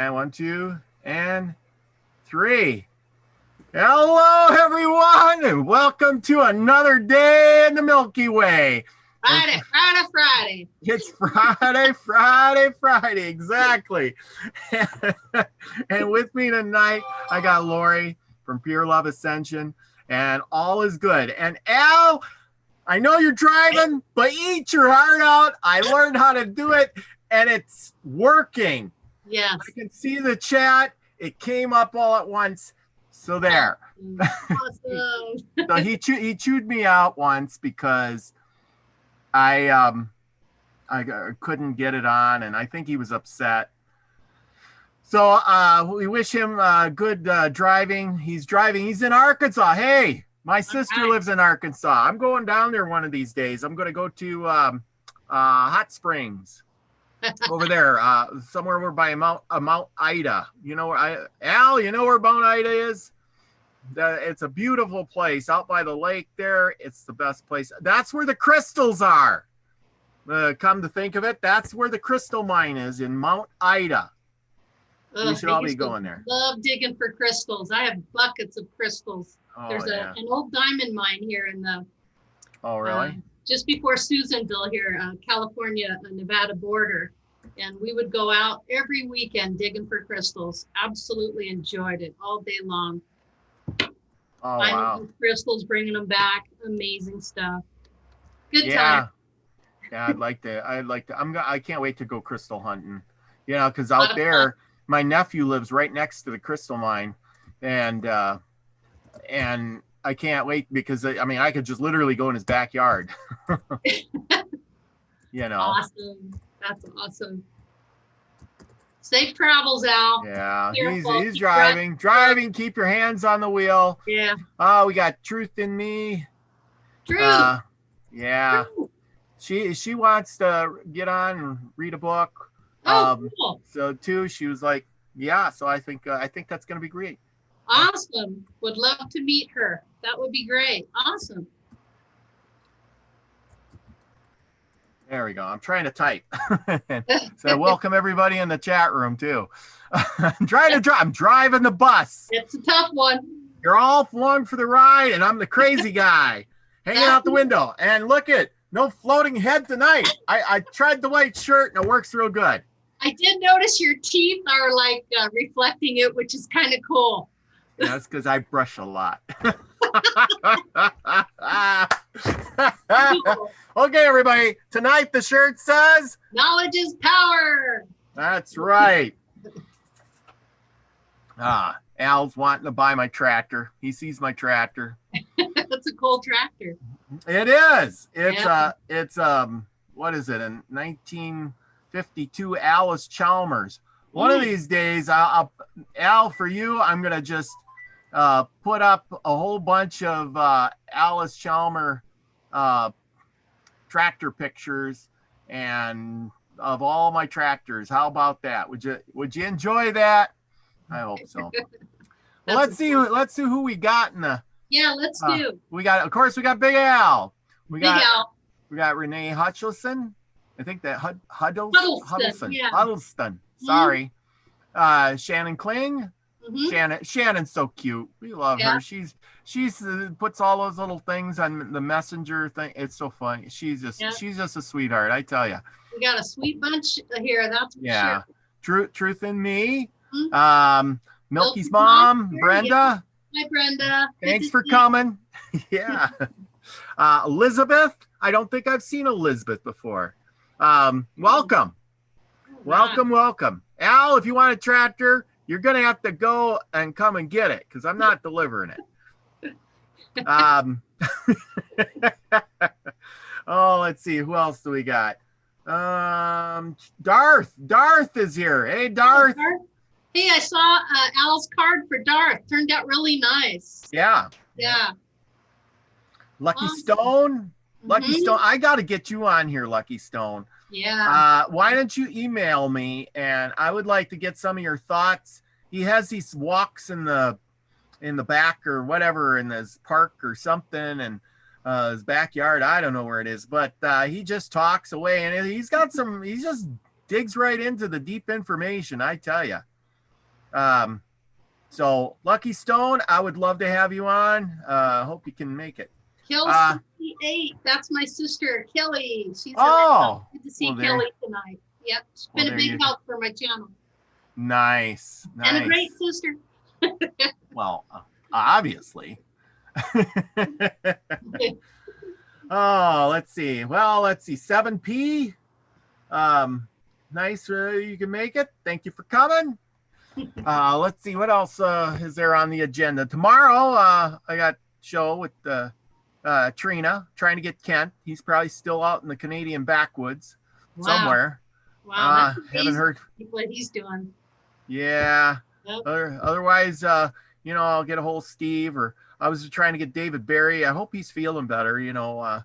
And 1, 2, and 3. Hello, everyone, and welcome to another day in the Milky Way. Friday. It's Friday, exactly. And with me tonight, I got Laurie from PureLove Ascension, and all is good. And Al, I know you're driving, but eat your heart out. I learned how to do it, and it's working. Yes. I can see the chat. It came up all at once. So there. Awesome. So he chewed me out once because I couldn't get it on, and I think he was upset. So we wish him good driving. He's driving. He's in Arkansas. Hey, my sister lives in Arkansas. I'm going down there one of these days. I'm going to go to Hot Springs. Over there, somewhere over by Mount Ida. You know where Al? You know where Mount Ida is? It's a beautiful place out by the lake. There, it's the best place. That's where the crystals are. Come to think of it, that's where the crystal mine is, in Mount Ida. We should all be going there. Love digging for crystals. I have buckets of crystals. There's an old diamond mine here in the. Oh, really? Just before Susanville here, California, Nevada border. And we would go out every weekend digging for crystals. Absolutely enjoyed it all day long. Oh, finding crystals, bringing them back. Amazing stuff. Good time. Yeah, I'd like to. I can't wait to go crystal hunting. You know, because out there, my nephew lives right next to the crystal mine, and I can't wait because I could just literally go in his backyard. You know. Awesome. That's awesome. Safe travels, Al. Yeah, he's driving. Keep your hands on the wheel. Yeah. Oh, we got Truth in Me. Truth. Yeah. Truth. She wants to get on and read a book. Cool. So too, she was like, yeah. So I think that's gonna be great. Awesome. Would love to meet her. That would be great. Awesome. There we go. I'm trying to type. So welcome everybody in the chat room too. I'm driving the bus. It's a tough one. You're all along for the ride, and I'm the crazy guy hanging out the window. And look at no floating head tonight. I tried the white shirt and it works real good. I did notice your teeth are like reflecting it, which is kind of cool. Yeah, that's because I brush a lot. Okay, everybody. Tonight the shirt says knowledge is power. That's right. Al's wanting to buy my tractor. He sees my tractor. That's a cool tractor. It is. It's what is it? In 1952 Alice Chalmers. One of these days, Al, for you, I'm gonna just put up a whole bunch of Alice Chalmers tractor pictures and of all my tractors. How about that? Would you enjoy that? I hope so. Well, let's see who we got in the. Yeah, let's do. We got Big Al. We got Renee Hutchinson. I think that Huddleston. Yeah. Huddleston. Sorry. Shannon Kling. Mm-hmm. Shannon's so cute. We love her. She's puts all those little things on the messenger thing. It's so funny. She's just a sweetheart, I tell you. We got a sweet bunch here. That's for sure. Truth in Me. Mm-hmm. Milky's mom, Brenda. Hi, Brenda. Thanks for coming. Yeah. Elizabeth. I don't think I've seen Elizabeth before. Welcome. Welcome. Al, if you want a tractor, you're going to have to go and come and get it because I'm not delivering it. Oh, let's see. Who else do we got? Darth. Darth is here. Hey, Darth. Hey, I saw Al's card for Darth. Turned out really nice. Yeah. Lucky Stone. Lucky Stone. I got to get you on here, Lucky Stone. Yeah. Why don't you email me, and I would like to get some of your thoughts. He has these walks in the back or whatever in his park or something, and his backyard. I don't know where it is, but he just talks away, and he just digs right into the deep information. I tell you. So Lucky Stone, I would love to have you on. Hope you can make it. Kill 68. That's my sister, Kelly. She's oh, good to see Kelly tonight. Yep. She's been a big help for my channel. Nice. And a great sister. Well, obviously. Oh, let's see. Well, let's see. 7P. Nice. You can make it. Thank you for coming. Let's see. What else is there on the agenda? Tomorrow, I got show with Trina trying to get Kent. He's probably still out in the Canadian backwoods somewhere. Wow. Haven't heard what he's doing. Yeah. Yep. Otherwise, I'll get a hold of Steve, or I was trying to get David Barry. I hope he's feeling better. I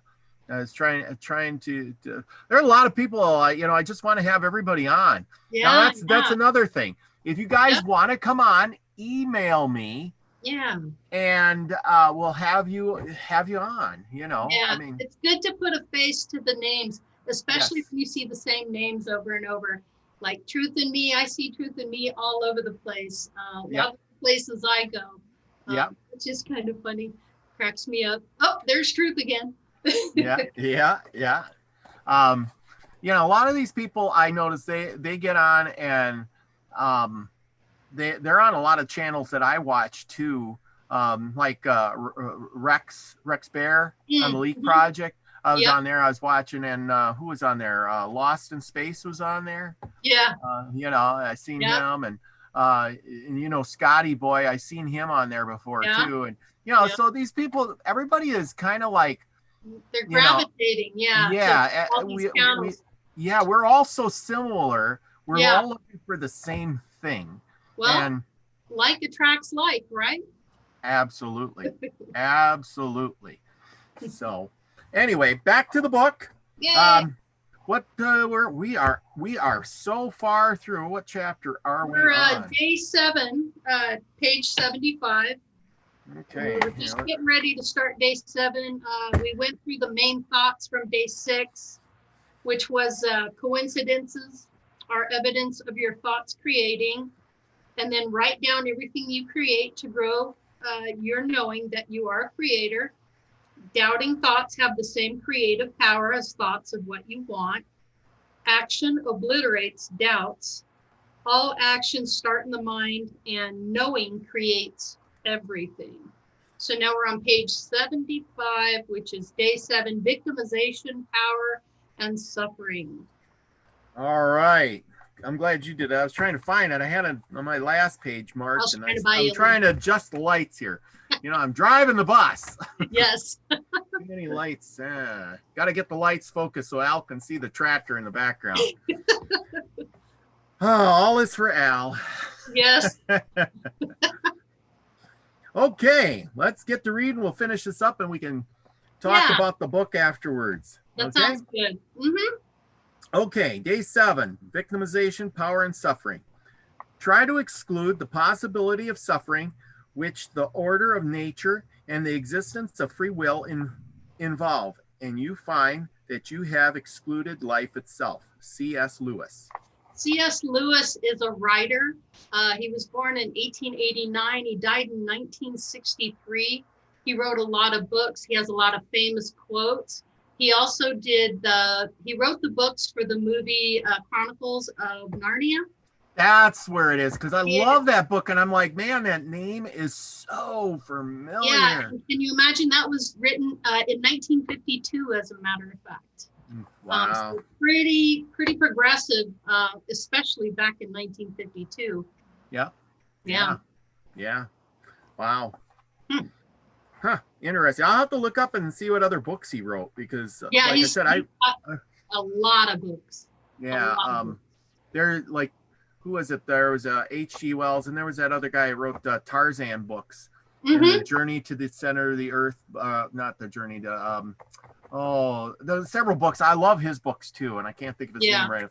was trying to there are a lot of people, I just want to have everybody on. Yeah. Now that's another thing. If you guys want to come on, email me. Yeah. And we'll have you on, Yeah. I mean, it's good to put a face to the names, especially if you see the same names over and over. Like Truth in Me, I see Truth in Me all over the place. A lot of the places I go. Which is kind of funny. Cracks me up. Oh, there's Truth again. Yeah. A lot of these people I notice they get on and they're on a lot of channels that I watch too. Like Rex Bear on the Leak Project. I was on there. I was watching, and who was on there? Lost in Space was on there. Yeah. I seen him, and Scotty Boy, I seen him on there before too, and so these people, everybody is kind of like they're gravitating, we're all so similar. We're all looking for the same thing. Well, and like attracts like, right? Absolutely. So anyway, back to the book. Yay. We are so far through. What chapter are we on? Day 7, page 75. Okay. We're just getting ready to start day 7. We went through the main thoughts from day 6, which was coincidences are evidence of your thoughts creating, and then write down everything you create to grow your knowing that you are a creator. Doubting thoughts have the same creative power as thoughts of what you want. Action obliterates doubts. All actions start in the mind, and knowing creates everything. So now we're on page 75, which is day 7, victimization, power, and suffering. All right. I'm glad you did that. I was trying to find it. I had it on my last page marked, and I'm trying to adjust the lights here. I'm driving the bus. Yes. Too many lights. Got to get the lights focused so Al can see the tractor in the background. All is for Al. Yes. Okay, let's get to reading. We'll finish this up, and we can talk about the book afterwards. That sounds good. Okay, day 7, victimization, power, and suffering. Try to exclude the possibility of suffering, which the order of nature and the existence of free will involve, and you find that you have excluded life itself. C.S. Lewis. C.S. Lewis is a writer. He was born in 1889. He died in 1963. He wrote a lot of books. He has a lot of famous quotes. He also he wrote the books for the movie Chronicles of Narnia. That's where it is, because I love that book, and I'm like, man, that name is so familiar. Yeah, can you imagine that was written in 1952, as a matter of fact. Wow. So pretty progressive, especially back in 1952. Yeah. Wow. Huh. Interesting. I'll have to look up and see what other books he wrote, because like I said, a lot of books. Yeah. There, like, who was it? There was H.G. Wells, and there was that other guy who wrote Tarzan books. And the Journey to the Center of the Earth. Not the Journey to there's several books. I love his books too, and I can't think of his name right.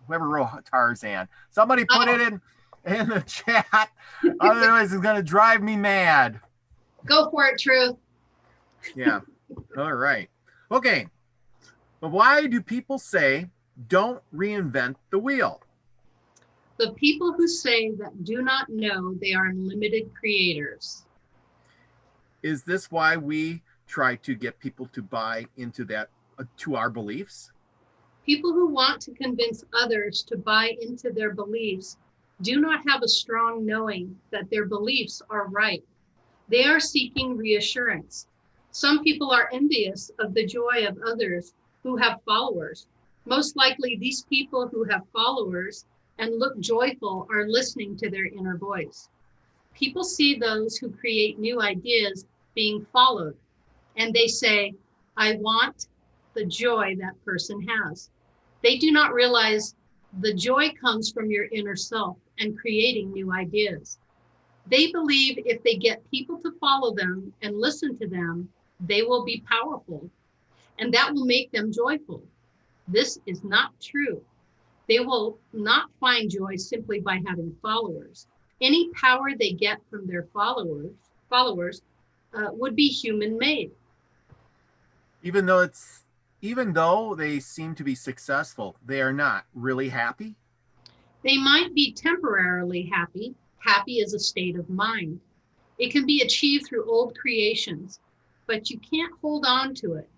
Whoever wrote Tarzan. Somebody put it in the chat. Otherwise, it's gonna drive me mad. Go for it, Truth. Yeah. All right. Okay. But why do people say don't reinvent the wheel? The people who say that do not know they are unlimited creators. Is this why we try to get people to buy into that, to our beliefs? People who want to convince others to buy into their beliefs do not have a strong knowing that their beliefs are right. They are seeking reassurance. Some people are envious of the joy of others who have followers. Most likely, these people who have followers and look joyful are listening to their inner voice. People see those who create new ideas being followed, and they say, I want the joy that person has. They do not realize the joy comes from your inner self and creating new ideas. They believe if they get people to follow them and listen to them, they will be powerful, and that will make them joyful. This is not true. They will not find joy simply by having followers. Any power they get from their followers would be human-made. Even though they seem to be successful, they are not really happy. They might be temporarily happy. Happy is a state of mind. It can be achieved through old creations, but you can't hold on to it.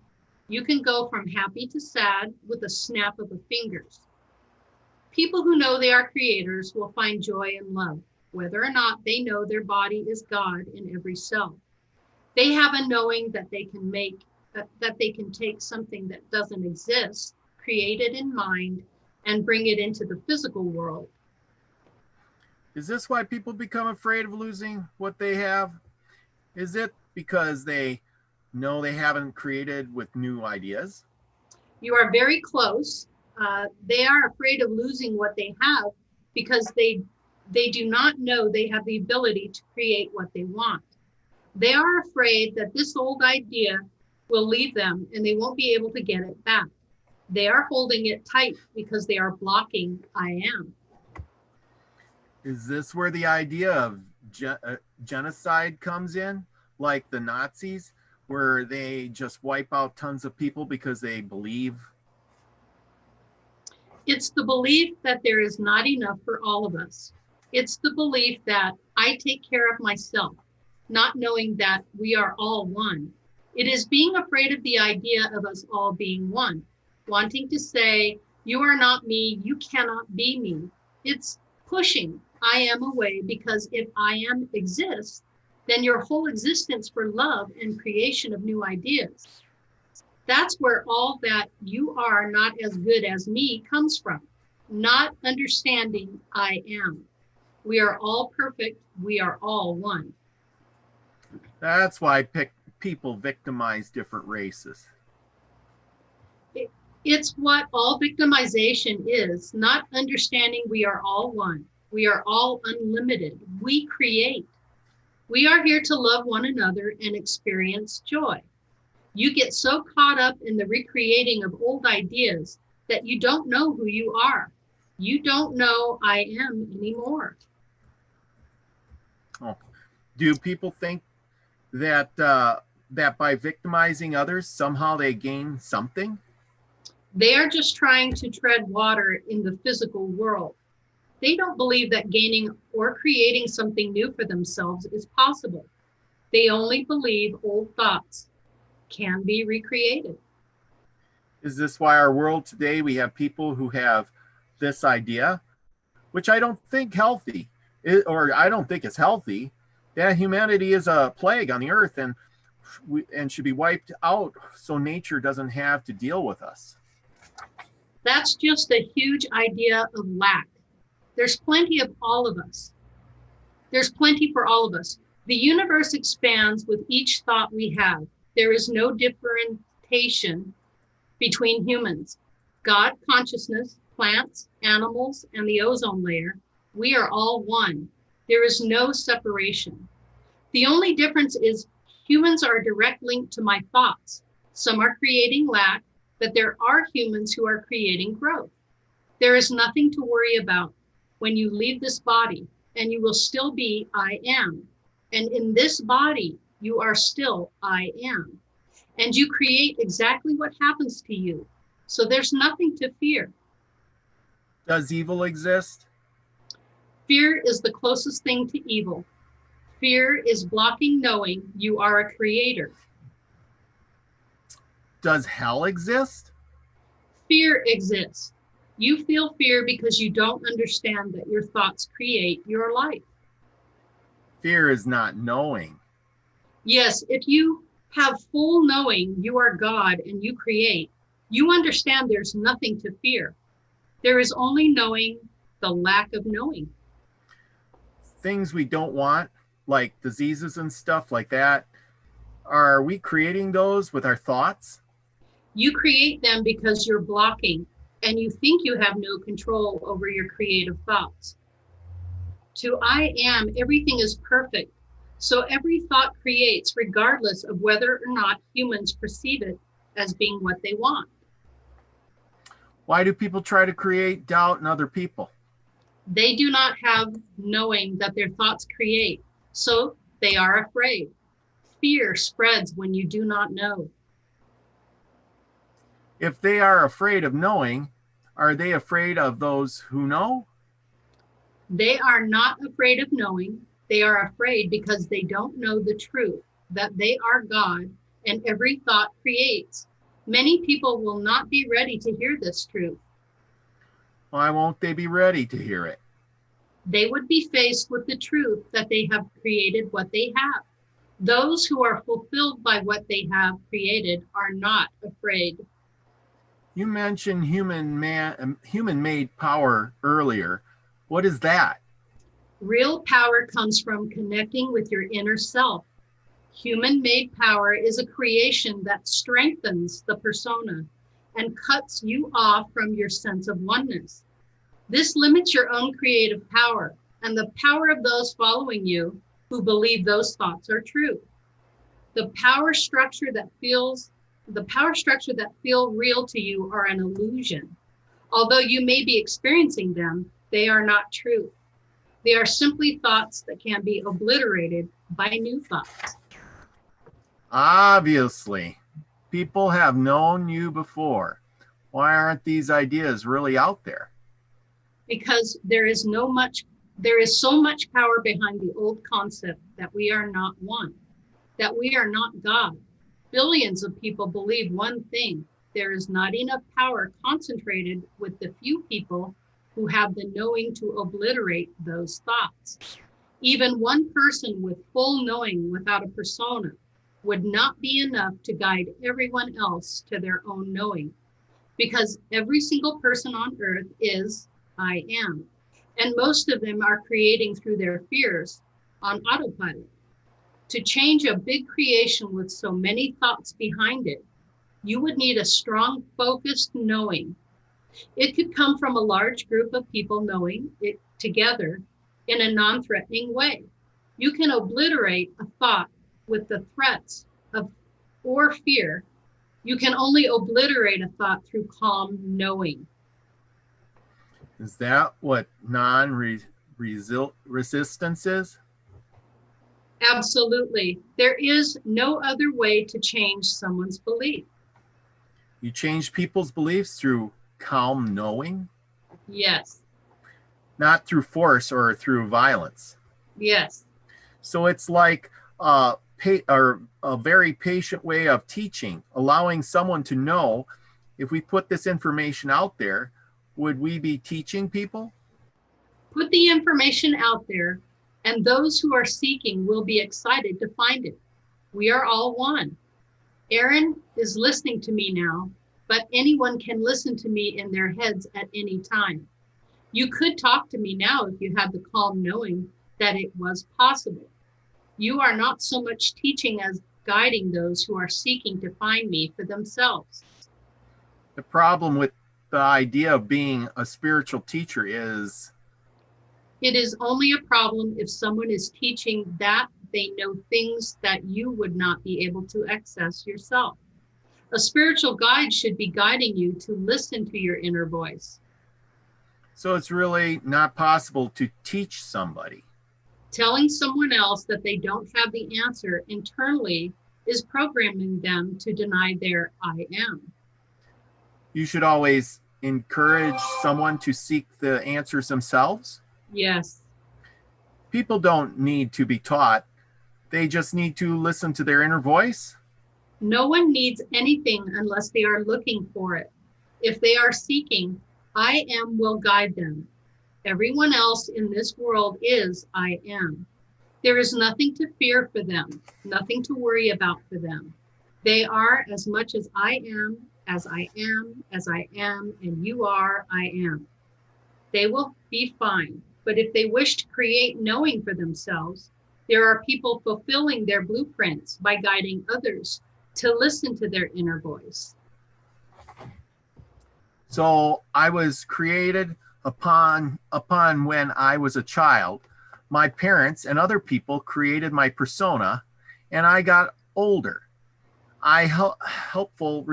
You can go from happy to sad with a snap of the fingers. People who know they are creators will find joy and love, whether or not they know their body is God in every cell. They have a knowing that they can take something that doesn't exist, create it in mind, and bring it into the physical world. Is this why people become afraid of losing what they have? Is it because they know they haven't created with new ideas? You are very close. They are afraid of losing what they have because they do not know they have the ability to create what they want. They are afraid that this old idea will leave them and they won't be able to get it back. They are holding it tight because they are blocking I am. Is this where the idea of genocide comes in, like the Nazis, where they just wipe out tons of people because they believe? It's the belief that there is not enough for all of us. It's the belief that I take care of myself, not knowing that we are all one. It is being afraid of the idea of us all being one, wanting to say, you are not me, you cannot be me. It's pushing I am away, because if I am exists, then your whole existence for love and creation of new ideas. That's where all that you are not as good as me comes from, not understanding I am. We are all perfect. We are all one. That's why people victimize different races. It's what all victimization is, not understanding we are all one. We are all unlimited. We create. We are here to love one another and experience joy. You get so caught up in the recreating of old ideas that you don't know who you are. You don't know I am anymore. Oh. Do people think that that by victimizing others, somehow they gain something? They are just trying to tread water in the physical world. They don't believe that gaining or creating something new for themselves is possible. They only believe old thoughts can be recreated. Is this why our world today, we have people who have this idea, which I don't think healthy, or I don't think is healthy, that humanity is a plague on the earth and should be wiped out so nature doesn't have to deal with us? That's just a huge idea of lack. There's plenty of all of us. There's plenty for all of us. The universe expands with each thought we have. There is no differentiation between humans. God, consciousness, plants, animals, and the ozone layer, we are all one. There is no separation. The only difference is humans are a direct link to my thoughts. Some are creating lack, but there are humans who are creating growth. There is nothing to worry about when you leave this body, and you will still be I am. And in this body, you are still I am. And you create exactly what happens to you. So there's nothing to fear. Does evil exist? Fear is the closest thing to evil. Fear is blocking knowing you are a creator. Does hell exist? Fear exists. You feel fear because you don't understand that your thoughts create your life. Fear is not knowing. Yes, if you have full knowing you are God and you create, you understand there's nothing to fear. There is only knowing the lack of knowing. Things we don't want, like diseases and stuff like that, are we creating those with our thoughts? You create them because you're blocking and you think you have no control over your creative thoughts. To I am, everything is perfect. So every thought creates regardless of whether or not humans perceive it as being what they want. Why do people try to create doubt in other people? They do not have knowing that their thoughts create, so they are afraid. Fear spreads when you do not know. If they are afraid of knowing, are they afraid of those who know? They are not afraid of knowing. They are afraid because they don't know the truth, that they are God and every thought creates. Many people will not be ready to hear this truth. Why won't they be ready to hear it? They would be faced with the truth that they have created what they have. Those who are fulfilled by what they have created are not afraid. You mentioned human-made power earlier. What is that? Real power comes from connecting with your inner self. Human-made power is a creation that strengthens the persona and cuts you off from your sense of oneness. This limits your own creative power and the power of those following you who believe those thoughts are true. The power structure that feel real to you are an illusion. Although you may be experiencing them, they are not true. They are simply thoughts that can be obliterated by new thoughts. Obviously, people have known you before. Why aren't these ideas really out there? Because there is so much power behind the old concept that we are not one, that we are not God. Billions of people believe one thing. There is not enough power concentrated with the few people who have the knowing to obliterate those thoughts. Even one person with full knowing without a persona would not be enough to guide everyone else to their own knowing, because every single person on earth is I am, and most of them are creating through their fears on autopilot. To change a big creation with so many thoughts behind it, you would need a strong, focused knowing. It could come from a large group of people knowing it together in a non-threatening way. You can obliterate a thought with the threats of or fear. You can only obliterate a thought through calm knowing. Is that what non-resistance is? Absolutely. There is no other way to change someone's belief. You change people's beliefs through calm knowing? Yes. Not through force or through violence. Yes. So it's like a very patient way of teaching, allowing someone to know. If we put this information out there, would we be teaching people? Put the information out there, and those who are seeking will be excited to find it. We are all one. Aaron is listening to me now, but anyone can listen to me in their heads at any time. You could talk to me now if you had the calm knowing that it was possible. You are not so much teaching as guiding those who are seeking to find me for themselves. The problem with the idea of being a spiritual teacher is it is only a problem if someone is teaching that they know things that you would not be able to access yourself. A spiritual guide should be guiding you to listen to your inner voice. So it's really not possible to teach somebody. Telling someone else that they don't have the answer internally is programming them to deny their I am. You should always encourage someone to seek the answers themselves? Yes. People don't need to be taught. They just need to listen to their inner voice. No one needs anything unless they are looking for it. If they are seeking, I am will guide them. Everyone else in this world is I am. There is nothing to fear for them, nothing to worry about for them. They are as much as I am, as I am, as I am, and you are, I am. They will be fine. But if they wish to create knowing for themselves, there are people fulfilling their blueprints by guiding others to listen to their inner voice. So I was created upon when I was a child. My parents and other people created my persona, and I got older. I helpful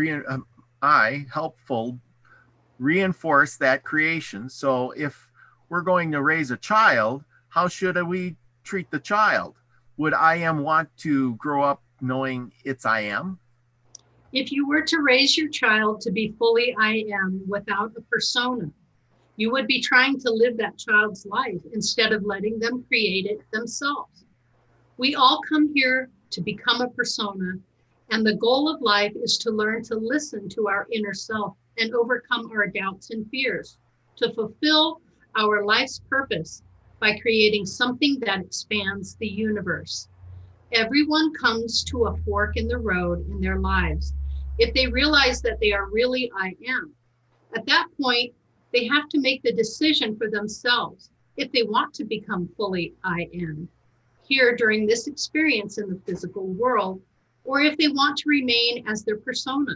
reinforce that creation. So if we're going to raise a child, how should we treat the child? Would I am want to grow up knowing it's I am? If you were to raise your child to be fully I am without a persona, you would be trying to live that child's life instead of letting them create it themselves. We all come here to become a persona, and the goal of life is to learn to listen to our inner self and overcome our doubts and fears, to fulfill our life's purpose by creating something that expands the universe. Everyone comes to a fork in the road in their lives. If they realize that they are really I am, at that point, they have to make the decision for themselves if they want to become fully I am here during this experience in the physical world, or if they want to remain as their persona.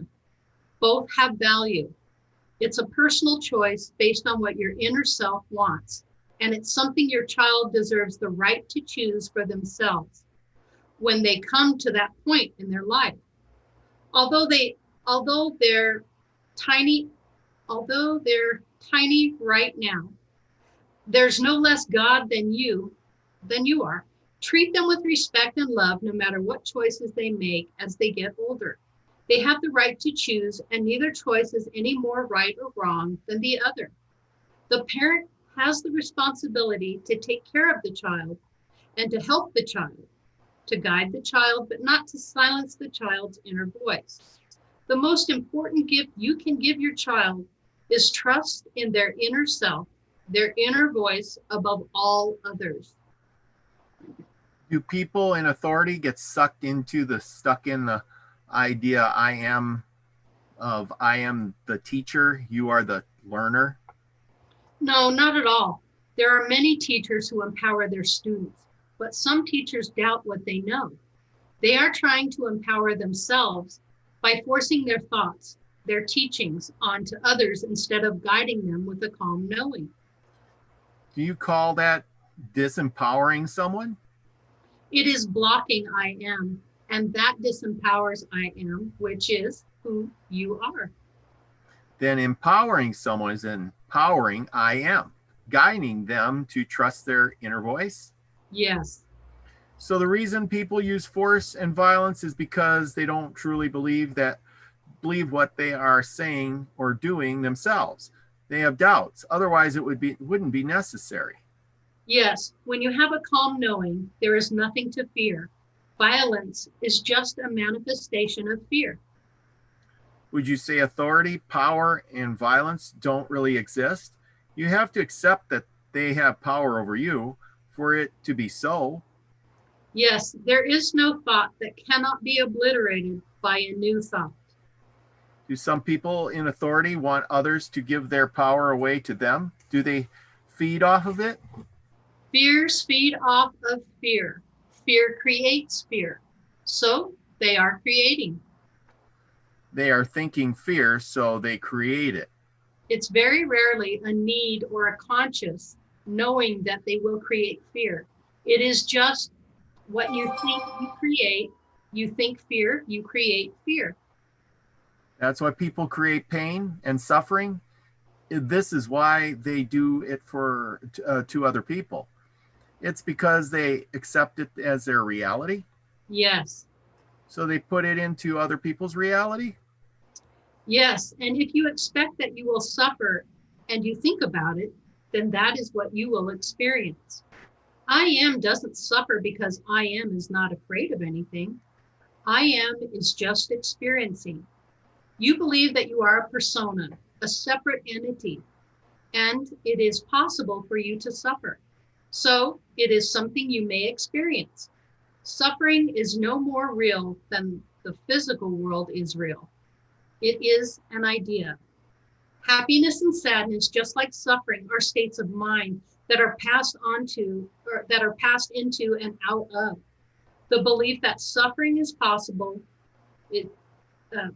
Both have value. It's a personal choice based on what your inner self wants, and it's something your child deserves the right to choose for themselves when they come to that point in their life. Although they're tiny right now, there's no less God than you are. Treat them with respect and love no matter what choices they make as they get older. They have the right to choose, and neither choice is any more right or wrong than the other. The parent has the responsibility to take care of the child and to help the child, to guide the child, but not to silence the child's inner voice. The most important gift you can give your child is trust in their inner self, their inner voice above all others. Do people in authority get stuck in the idea I am the teacher, you are the learner? No, not at all. There are many teachers who empower their students, but some teachers doubt what they know. They are trying to empower themselves by forcing their thoughts, their teachings onto others instead of guiding them with a calm knowing. Do you call that disempowering someone? It is blocking I am, and that disempowers I am, which is who you are. Then empowering someone is empowering I am, guiding them to trust their inner voice? Yes. So the reason people use force and violence is because they don't truly believe what they are saying or doing themselves. They have doubts. Otherwise, it wouldn't be necessary. Yes, when you have a calm knowing, there is nothing to fear. Violence is just a manifestation of fear. Would you say authority, power, and violence don't really exist? You have to accept that they have power over you for it to be so. Yes, there is no thought that cannot be obliterated by a new thought. Do some people in authority want others to give their power away to them? Do they feed off of it? Fears feed off of fear. Fear creates fear. So they are creating. They are thinking fear, so they create it. It's very rarely a need or a conscious knowing that they will create fear. It is just what you think you create. You think fear, you create fear. That's why people create pain and suffering. This is why they do it to other people. It's because they accept it as their reality. Yes. So they put it into other people's reality. Yes, and if you expect that you will suffer and you think about it, then that is what you will experience. I am doesn't suffer because I am is not afraid of anything. I am is just experiencing. You believe that you are a persona, a separate entity, and it is possible for you to suffer. So it is something you may experience. Suffering is no more real than the physical world is real. It is an idea. Happiness and sadness, just like suffering, are states of mind that are passed on to, or that are passed into and out of. The belief that suffering is possible, it, uh,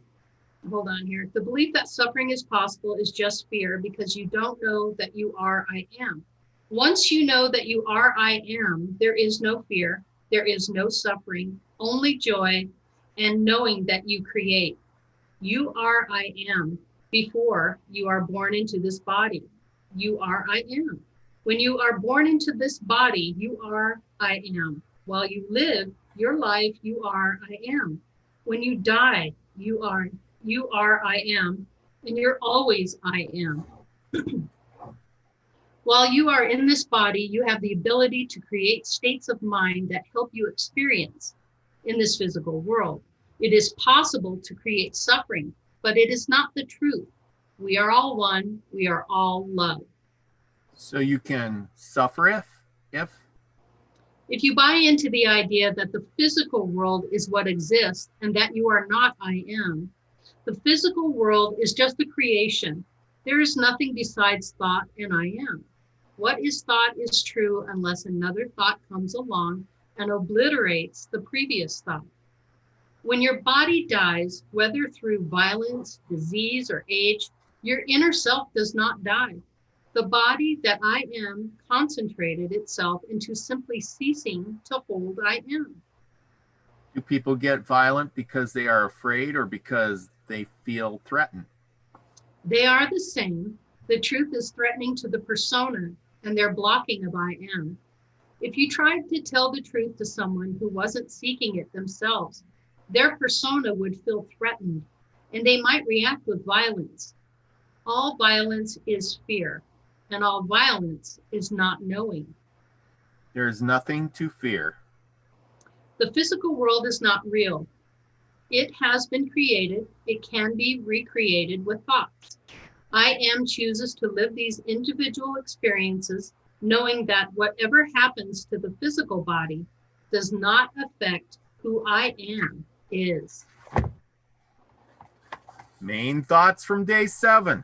hold on here. The belief that suffering is possible is just fear because you don't know that you are I am. Once you know that you are I am, there is no fear, there is no suffering, only joy and knowing that you create. You are I am before you are born into this body. You are I am. When you are born into this body, you are I am. While you live your life, you are I am. When you die, you are I am, and you're always I am. While you are in this body, you have the ability to create states of mind that help you experience in this physical world. It is possible to create suffering, but it is not the truth. We are all one. We are all love. So you can suffer if If you buy into the idea that the physical world is what exists and that you are not I am, the physical world is just a creation. There is nothing besides thought and I am. What is thought is true unless another thought comes along and obliterates the previous thought. When your body dies, whether through violence, disease, or age, your inner self does not die. The body that I am concentrated itself into simply ceasing to hold I am. do people get violent because they are afraid or because they feel threatened? They are the same. The truth is threatening to the persona and their blocking of I am. If you tried to tell the truth to someone who wasn't seeking it themselves, their persona would feel threatened and they might react with violence. All violence is fear, and all violence is not knowing. There is nothing to fear. The physical world is not real. It has been created. It can be recreated with thoughts. I am chooses to live these individual experiences, knowing that whatever happens to the physical body does not affect who I am is. Main thoughts from day 7.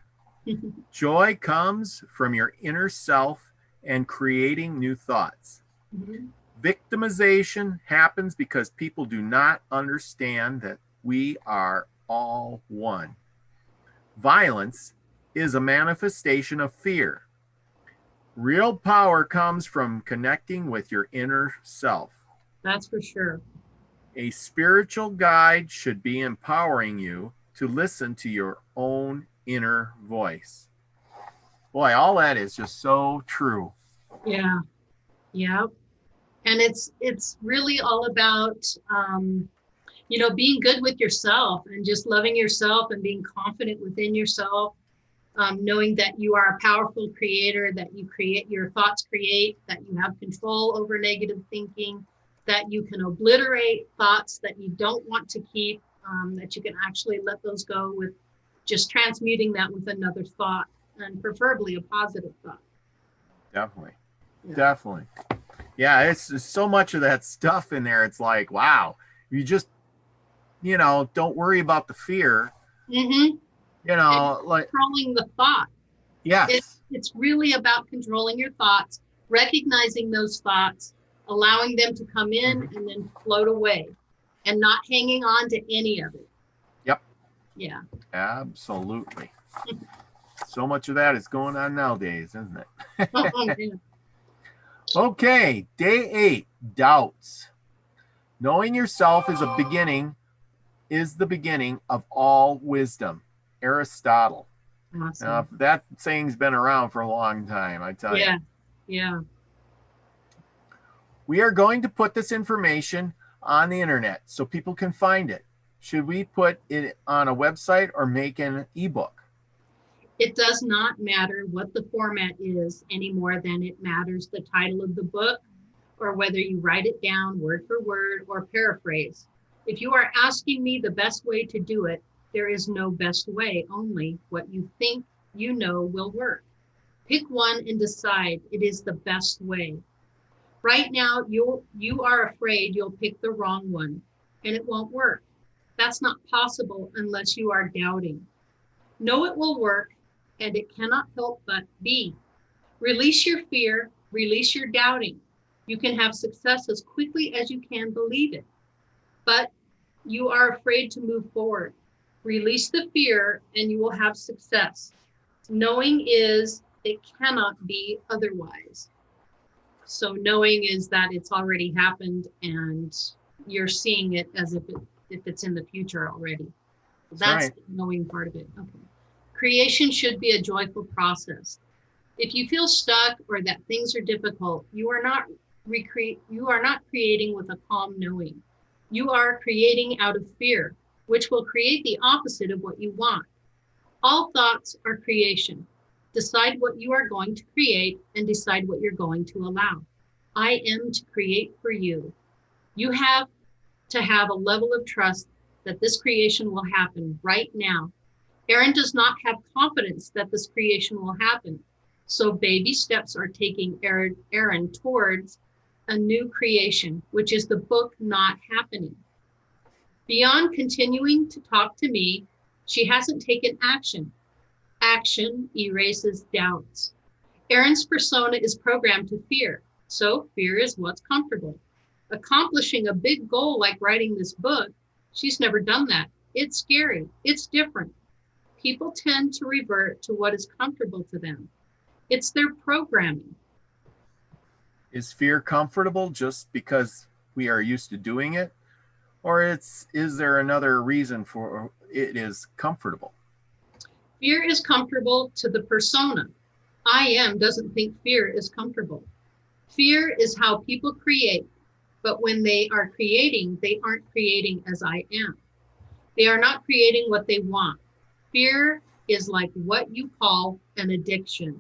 Joy comes from your inner self and creating new thoughts. Mhm. Victimization happens because people do not understand that we are all one. Violence is a manifestation of fear. Real power comes from connecting with your inner self. That's for sure. A spiritual guide should be empowering you to listen to your own inner voice. Boy, all that is just so true. Yeah. Yeah. And it's really all about being good with yourself and just loving yourself and being confident within yourself, knowing that you are a powerful creator, that you create, your thoughts create, that you have control over negative thinking, that you can obliterate thoughts that you don't want to keep, that you can actually let those go with just transmuting that with another thought, and preferably a positive thought. Definitely. Yeah. Definitely. Yeah, it's so much of that stuff in there. It's like, wow, you just, don't worry about the fear. Mm-hmm. Like Controlling the thought. yes. It's really about controlling your thoughts, recognizing those thoughts, allowing them to come in and then float away, and not hanging on to any of it. Yep. Yeah. Absolutely. So much of that is going on nowadays, isn't it? Oh, man. Okay, day 8, doubts. Knowing yourself is the beginning of all wisdom. Aristotle. Awesome. Now, that saying's been around for a long time, I tell you. Yeah. We are going to put this information on the internet so people can find it. Should we put it on a website or make an ebook? It does not matter what the format is any more than it matters the title of the book or whether you write it down word for word or paraphrase. If you are asking me the best way to do it, there is no best way, only what you think you know will work. Pick one and decide it is the best way. Right now, you are afraid you'll pick the wrong one and it won't work. That's not possible unless you are doubting. Know it will work, and it cannot help but be. Release your fear, release your doubting. You can have success as quickly as you can believe it, but you are afraid to move forward. Release the fear and you will have success. Knowing is it cannot be otherwise. So knowing is that it's already happened and you're seeing it as if it's in the future already. That's right. the knowing part of it. Okay. Creation should be a joyful process. If you feel stuck or that things are difficult, you are not creating with a calm knowing. You are creating out of fear, which will create the opposite of what you want. All thoughts are creation. Decide what you are going to create and decide what you're going to allow. I am to create for you. You have to have a level of trust that this creation will happen right now. Aaron does not have confidence that this creation will happen. So baby steps are taking Aaron towards a new creation, which is the book not happening. Beyond continuing to talk to me, she hasn't taken action. Action erases doubts. Aaron's persona is programmed to fear, so fear is what's comfortable. Accomplishing a big goal like writing this book, she's never done that. It's scary. It's different. People tend to revert to what is comfortable to them. It's their programming. Is fear comfortable just because we are used to doing it? Or is there another reason for it is comfortable? Fear is comfortable to the persona. I am doesn't think fear is comfortable. Fear is how people create, but when they are creating, they aren't creating as I am. They are not creating what they want. Fear is like what you call an addiction.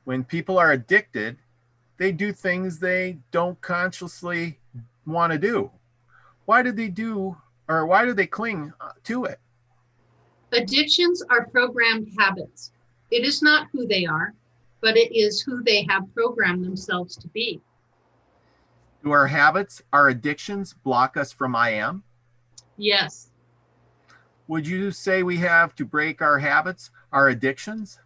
When people are addicted, they do things they don't consciously want to do. Why do they cling to it? Addictions are programmed habits. It is not who they are, but it is who they have programmed themselves to be. Do our habits, our addictions block us from I am? Yes. Would you say we have to break our habits, our addictions?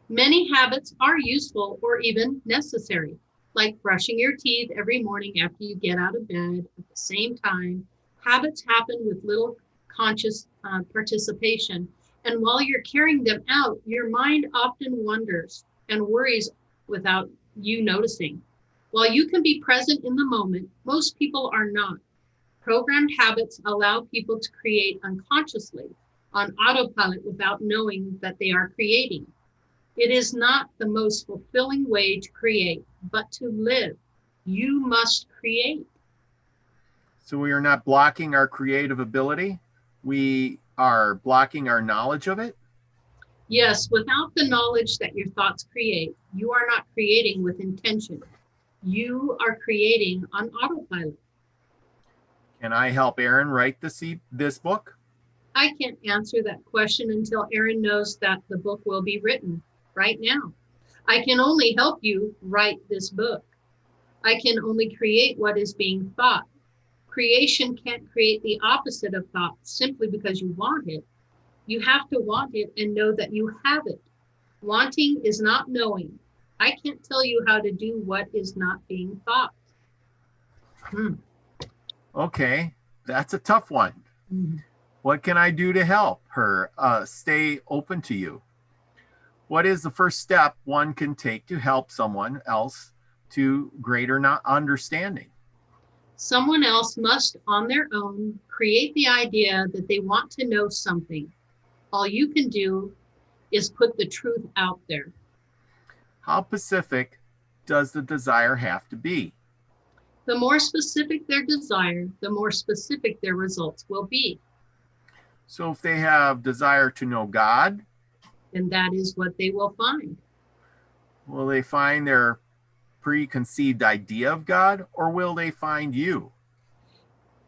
Many habits are useful or even necessary, like brushing your teeth every morning after you get out of bed at the same time. Habits happen with little conscious participation. And while you're carrying them out, your mind often wonders and worries without you noticing. While you can be present in the moment, most people are not. Programmed habits allow people to create unconsciously on autopilot without knowing that they are creating. It is not the most fulfilling way to create, but to live. You must create. So we are not blocking our creative ability. We are blocking our knowledge of it. Yes, without the knowledge that your thoughts create, you are not creating with intention. You are creating on autopilot. Can I help Aaron write this book? I can't answer that question until Aaron knows that the book will be written right now. I can only help you write this book. I can only create what is being thought. Creation can't create the opposite of thought simply because you want it. You have to want it and know that you have it. Wanting is not knowing. I can't tell you how to do what is not being thought. Okay, that's a tough one. Mm-hmm. What can I do to help her stay open to you? What is the first step one can take to help someone else to greater understanding? Someone else must, on their own, create the idea that they want to know something. All you can do is put the truth out there. How specific does the desire have to be? The more specific their desire, the more specific their results will be. So if they have desire to know God, then that is what they will find. will they find their preconceived idea of God, or will they find you?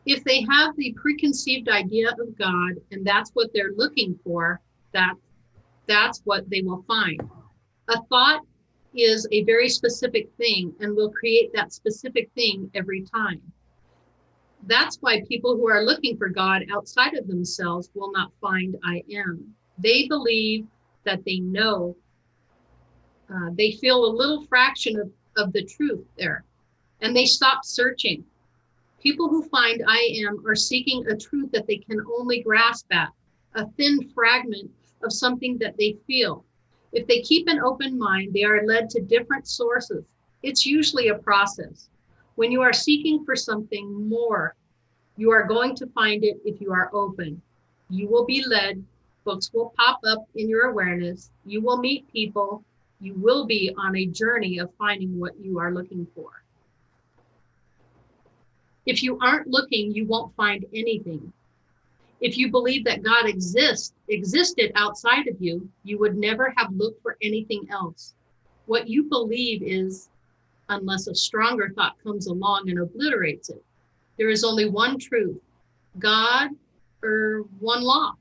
If they have the preconceived idea of God and that's what they're looking for, that's what they will find. A thought is a very specific thing and will create that specific thing every time. That's why people who are looking for God outside of themselves will not find I am. They believe that they know. They feel a little fraction of the truth there, and they stop searching. People who find I am are seeking a truth that they can only grasp at, a thin fragment of something that they feel. If they keep an open mind, they are led to different sources. It's usually a process. When you are seeking for something more, you are going to find it if you are open. You will be led. Books will pop up in your awareness. You will meet people. You will be on a journey of finding what you are looking for. If you aren't looking, you won't find anything. If you believe that God existed outside of you, you would never have looked for anything else. What you believe is, unless a stronger thought comes along and obliterates it, there is only one truth, God, or one law.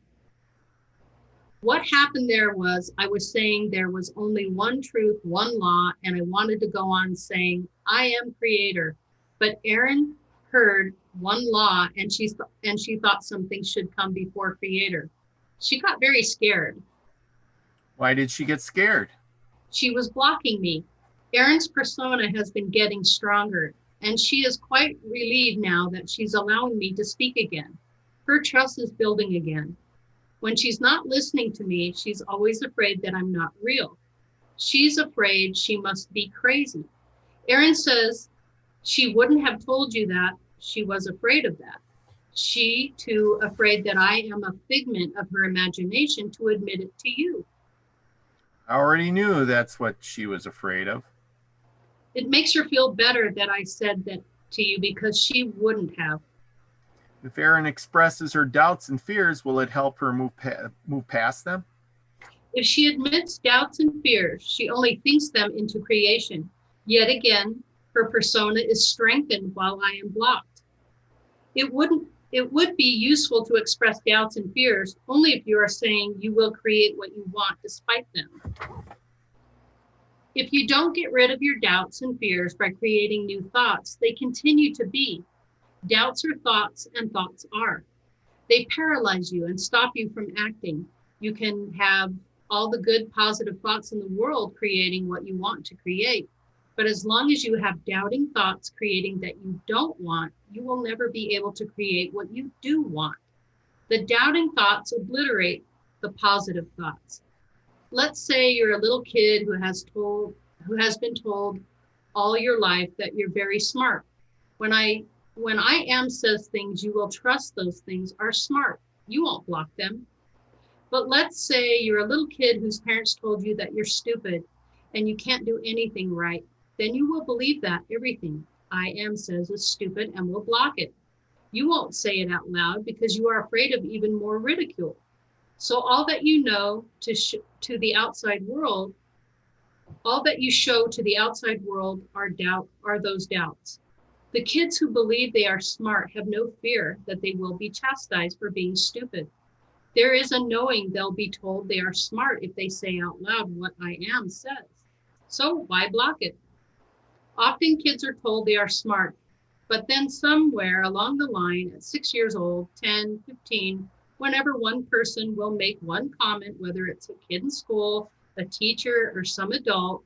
What happened there was I was saying there was only one truth, one law, and I wanted to go on saying, I am creator. But Erin heard one law and she thought something should come before creator. She got very scared. Why did she get scared? She was blocking me. Erin's persona has been getting stronger, and she is quite relieved now that she's allowing me to speak again. Her trust is building again. When she's not listening to me, she's always afraid that I'm not real. She's afraid she must be crazy. Erin says she wouldn't have told you that. She was afraid of that. She, too, afraid that I am a figment of her imagination to admit it to you. I already knew that's what she was afraid of. It makes her feel better that I said that to you because she wouldn't have. If Erin expresses her doubts and fears, will it help her move past them? If she admits doubts and fears, she only thinks them into creation. Yet again, her persona is strengthened while I am blocked. It would be useful to express doubts and fears only if you are saying you will create what you want despite them. If you don't get rid of your doubts and fears by creating new thoughts, they continue to be. Doubts are thoughts and thoughts are. They paralyze you and stop you from acting. You can have all the good positive thoughts in the world creating what you want to create. But as long as you have doubting thoughts creating that you don't want, you will never be able to create what you do want. The doubting thoughts obliterate the positive thoughts. Let's say you're a little kid who has been told all your life that you're very smart. When I am says things, you will trust those things are smart. You won't block them. But let's say you're a little kid whose parents told you that you're stupid and you can't do anything right. Then you will believe that everything I am says is stupid and will block it. You won't say it out loud because you are afraid of even more ridicule. So all that you know to the outside world, all that you show to the outside world are those doubts. The kids who believe they are smart have no fear that they will be chastised for being stupid. There is a knowing they'll be told they are smart if they say out loud what I am says. So why block it? Often kids are told they are smart, but then somewhere along the line at 6 years old, 10, 15, whenever one person will make one comment, whether it's a kid in school, a teacher, or some adult,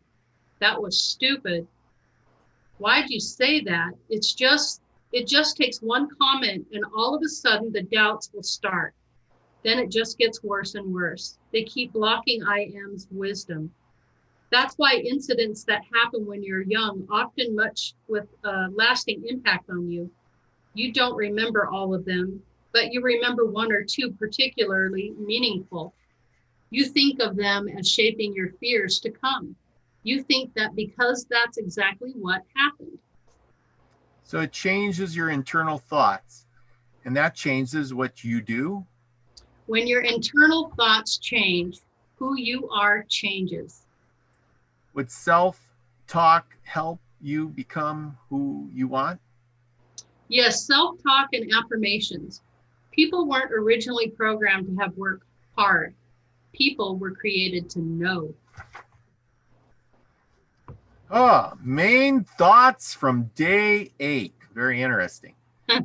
that was stupid. Why'd you say that? It just takes one comment and all of a sudden the doubts will start. Then it just gets worse and worse. They keep blocking I am's wisdom. That's why incidents that happen when you're young, often much with a lasting impact on you. You don't remember all of them, but you remember one or two particularly meaningful. You think of them as shaping your fears to come. You think that because that's exactly what happened. So it changes your internal thoughts, and that changes what you do. When your internal thoughts change, who you are changes. Would self-talk help you become who you want? Yes, self-talk and affirmations. People weren't originally programmed to have work hard. People were created to know. Oh, main thoughts from day 8. Very interesting.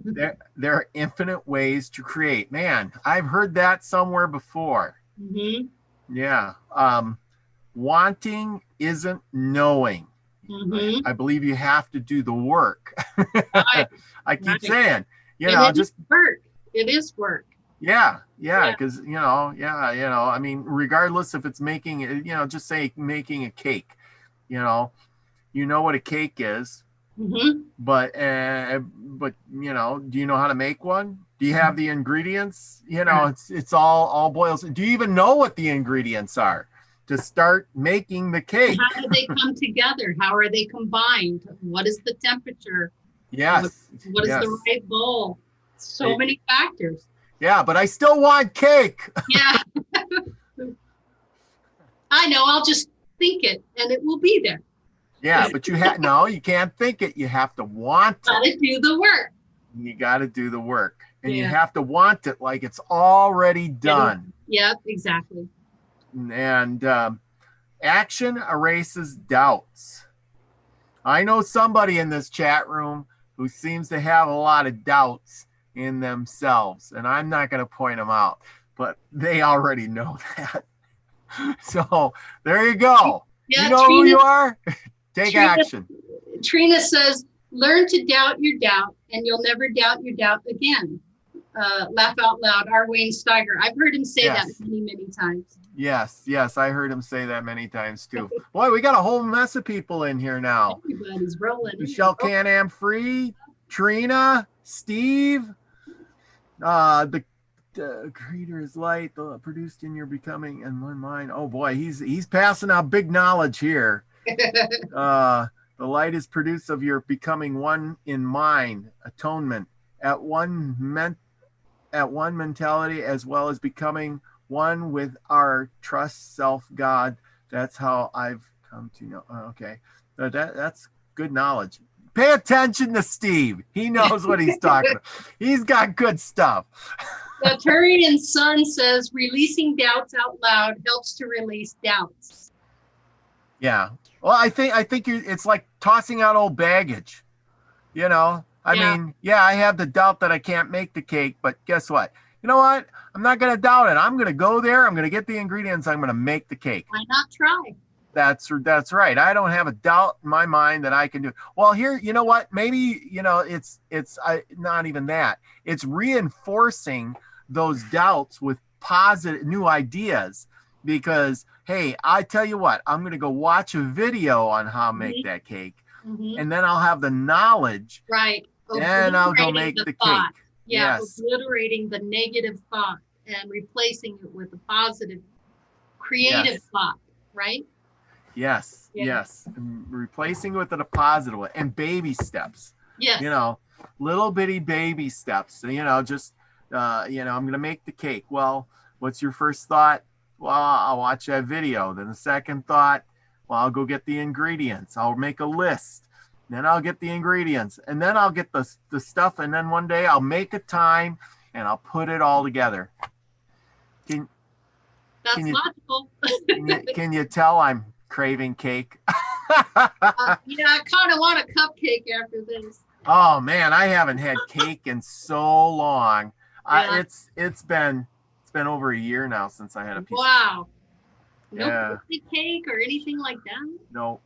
There are infinite ways to create. Man, I've heard that somewhere before. Mm-hmm. Yeah. Wanting isn't knowing. Mm-hmm. I believe you have to do the work. Right. I keep Right. saying, you And know, it just is work. It is work. yeah, Yeah. because I mean, regardless if it's making, just say making a cake, you know what a cake is, Mm-hmm. but do you know how to make one? Do you have the ingredients? Yeah. It's all boils. Do you even know what the ingredients are to start making the cake? How do they come together? How are they combined? What is the temperature? Yes. What is the right bowl? So many factors. Yeah, but I still want cake. Yeah. I know. I'll just think it and it will be there. Yeah, but you can't think it. You have to want it. Gotta do the work. You got to do the work, and you Yeah. have to want it like it's already done. Yep, exactly. And action erases doubts. I know somebody in this chat room who seems to have a lot of doubts in themselves, and I'm not going to point them out, but they already know that. So there you go. Yeah, you know who you are? Take action. Trina says, learn to doubt your doubt, and you'll never doubt your doubt again. Laugh out loud, R. Wayne Steiger. I've heard him say that many, many times. Yes, I heard him say that many times too. Boy, we got a whole mess of people in here now. Everybody's rolling. Michelle Can-Am Free, Trina, Steve, the creator is light, produced in your becoming and one mind. Oh boy, he's passing out big knowledge here. The light is produced of your becoming one in mind, atonement, at one mentality, as well as becoming one with our trust self God. That's how I've come to know. Okay, that's good knowledge. Pay attention to Steve. He knows what he's talking about. He's got good stuff. The Turian Sun says releasing doubts out loud helps to release doubts. Yeah. Well, I think it's like tossing out old baggage. I mean, I have the doubt that I can't make the cake, but guess what? You know what? I'm not going to doubt it. I'm going to go there. I'm going to get the ingredients. I'm going to make the cake. Why not try? That's right. I don't have a doubt in my mind that I can do it. Well, here, you know what? Maybe, it's not even that. It's reinforcing those doubts with positive new ideas because, hey, I tell you what, I'm going to go watch a video on how to make that cake. Mm-hmm. And then I'll have the knowledge. Right. And I'll go make the cake. Yeah, yes. Obliterating the negative thought and replacing it with a positive, creative thought, right? Yes, yes. And replacing with a positive one and baby steps. Yes. Little bitty baby steps. So, I'm going to make the cake. Well, what's your first thought? Well, I'll watch that video. Then the second thought, well, I'll go get the ingredients. I'll make a list. Then I'll get the ingredients. And then I'll get the stuff. And then one day I'll make a time and I'll put it all together. That's logical. Can you tell I'm craving cake? I kind of want a cupcake after this. Oh, man, I haven't had cake in so long. Yeah. It's been over a year now since I had a piece. Wow. No birthday cake or anything like that? No.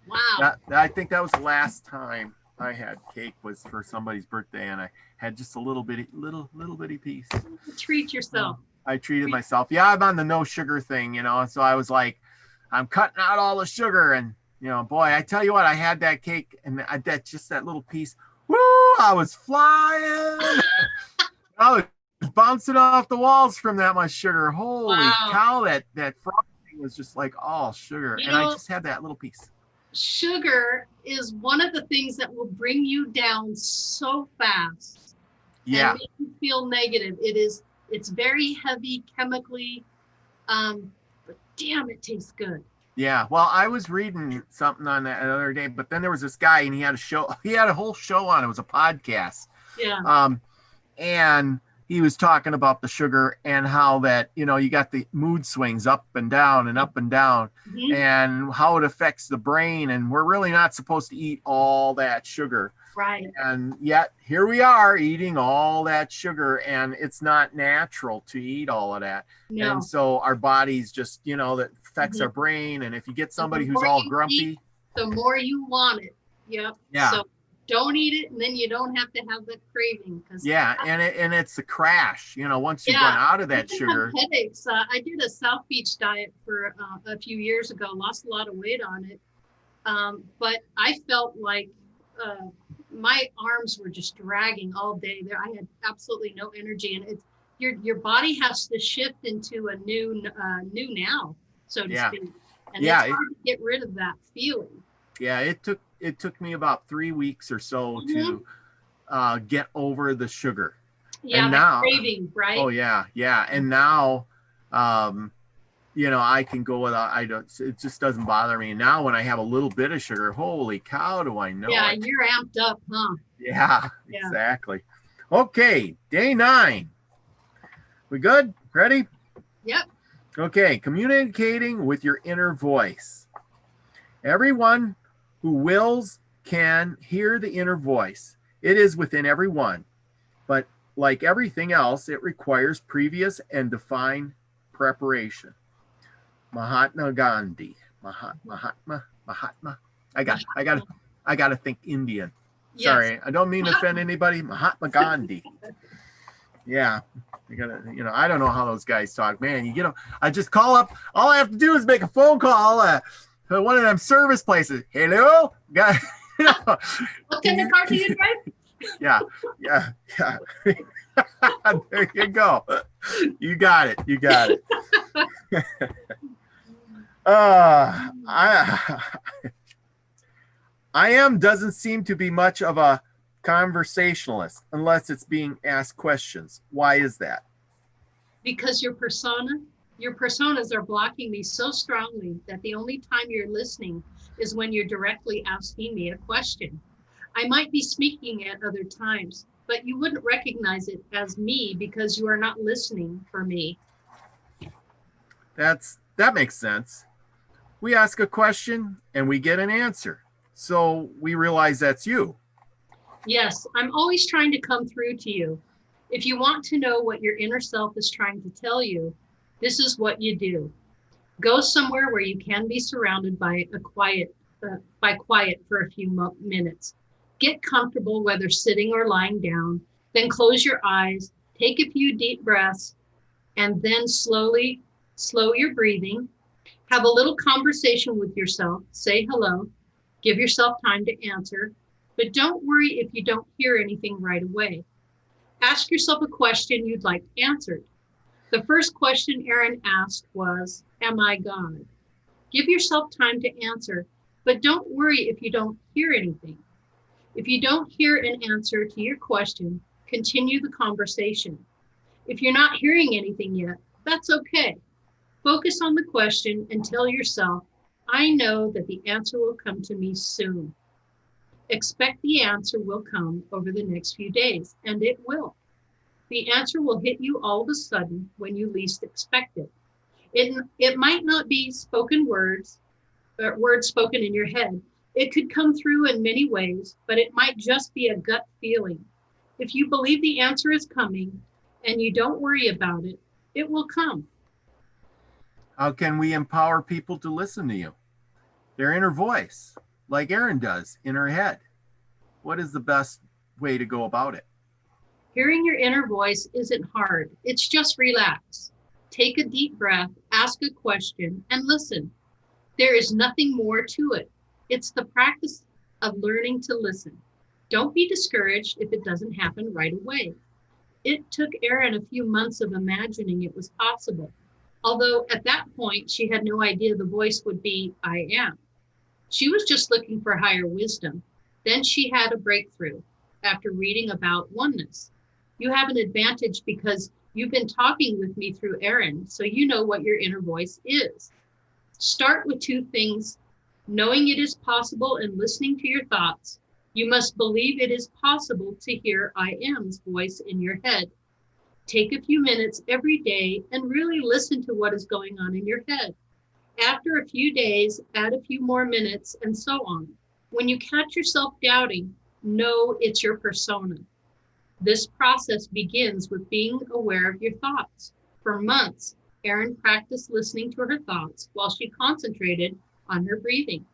Wow. I think that was the last time I had cake was for somebody's birthday, and I had just a little bitty piece. Treat yourself. I treated myself. Yeah, I'm on the no sugar thing, so I was like, I'm cutting out all the sugar, and boy, I tell you what, I had that cake and that little piece. Woo! I was flying. I was bouncing off the walls from that much sugar. Holy cow! That frosting was just like all sugar, and I just had that little piece. Sugar is one of the things that will bring you down so fast. Yeah. And make you feel negative. It's very heavy chemically, but damn, it tastes good. Yeah. Well, I was reading something on that the other day, but then there was this guy and he had a show. He had a whole show on. It was a podcast. Yeah. And he was talking about the sugar and how that, you got the mood swings up and down and up and down, Mhm. and how it affects the brain. And we're really not supposed to eat all that sugar. Right. And yet here we are eating all that sugar, and it's not natural to eat all of that. No. And so our bodies just, that affects Mhm. our brain. And if you get somebody The who's more all you grumpy, eat, the more you want it. Yep. Yeah. So don't eat it, and then you don't have to have that craving. yeah, and it's a crash, once you Yeah, run out of that you can have sugar. headaches. I did a South Beach diet for a few years ago, lost a lot of weight on it. But I felt like my arms were just dragging all day there. I had absolutely no energy, and it's your body has to shift into a new now, so to Yeah. speak. And Yeah, it's hard to get rid of that feeling. Yeah, it took me about 3 weeks or so Mhm. to get over the sugar. Yeah, And the now, craving, right? oh yeah, and now, I can go without. I don't. It just doesn't bother me. Now, when I have a little bit of sugar, holy cow, do I know Yeah, it? you're amped up, huh? Yeah, Yeah. exactly. Okay, day 9. We good? Ready? Yep. Okay, communicating with your inner voice. Everyone who wills can hear the inner voice. It is within everyone, but like everything else, it requires previous and defined preparation. Mahatma Gandhi. Mahatma. I got to think Indian. Yes. Sorry, I don't mean to offend anybody. Mahatma Gandhi. Yeah, you gotta, I don't know how those guys talk, man. You get them. I just call up. All I have to do is make a phone call to one of them service places. Hello, guy. What kind of car do you drive? Yeah. There you go. You got it. I am doesn't seem to be much of a conversationalist unless it's being asked questions. Why is that? Because your personas are blocking me so strongly that the only time you're listening is when you're directly asking me a question. I might be speaking at other times, but you wouldn't recognize it as me because you are not listening for me. That makes sense. We ask a question and we get an answer. So we realize that's you. Yes, I'm always trying to come through to you. If you want to know what your inner self is trying to tell you, this is what you do. Go somewhere where you can be surrounded by quiet for a few minutes. Get comfortable, whether sitting or lying down. Then close your eyes, take a few deep breaths, and then slowly slow your breathing. Have a little conversation with yourself. Say hello. Give yourself time to answer, but don't worry if you don't hear anything right away. Ask yourself a question you'd like answered. The first question Aaron asked was, am I God? Give yourself time to answer, but don't worry if you don't hear anything. If you don't hear an answer to your question, continue the conversation. If you're not hearing anything yet, that's okay. Focus on the question and tell yourself, I know that the answer will come to me soon. Expect the answer will come over the next few days, and it will. The answer will hit you all of a sudden when you least expect it. It might not be spoken words, or words spoken in your head. It could come through in many ways, but it might just be a gut feeling. If you believe the answer is coming and you don't worry about it, it will come. How can we empower people to listen to you? Their inner voice, like Erin does in her head. What is the best way to go about it? Hearing your inner voice isn't hard. It's just relax. Take a deep breath, ask a question, and listen. There is nothing more to it. It's the practice of learning to listen. Don't be discouraged if it doesn't happen right away. It took Erin a few months of imagining it was possible, although at that point she had no idea the voice would be, I am. She was just looking for higher wisdom. Then she had a breakthrough after reading about oneness. You have an advantage because you've been talking with me through Erin, so you know what your inner voice is. Start with two things: knowing it is possible and listening to your thoughts. You must believe it is possible to hear I am's voice in your head. Take a few minutes every day and really listen to what is going on in your head. After a few days, add a few more minutes, and so on. When you catch yourself doubting, know it's your persona. This process begins with being aware of your thoughts. For months, Erin practiced listening to her thoughts while she concentrated on her breathing.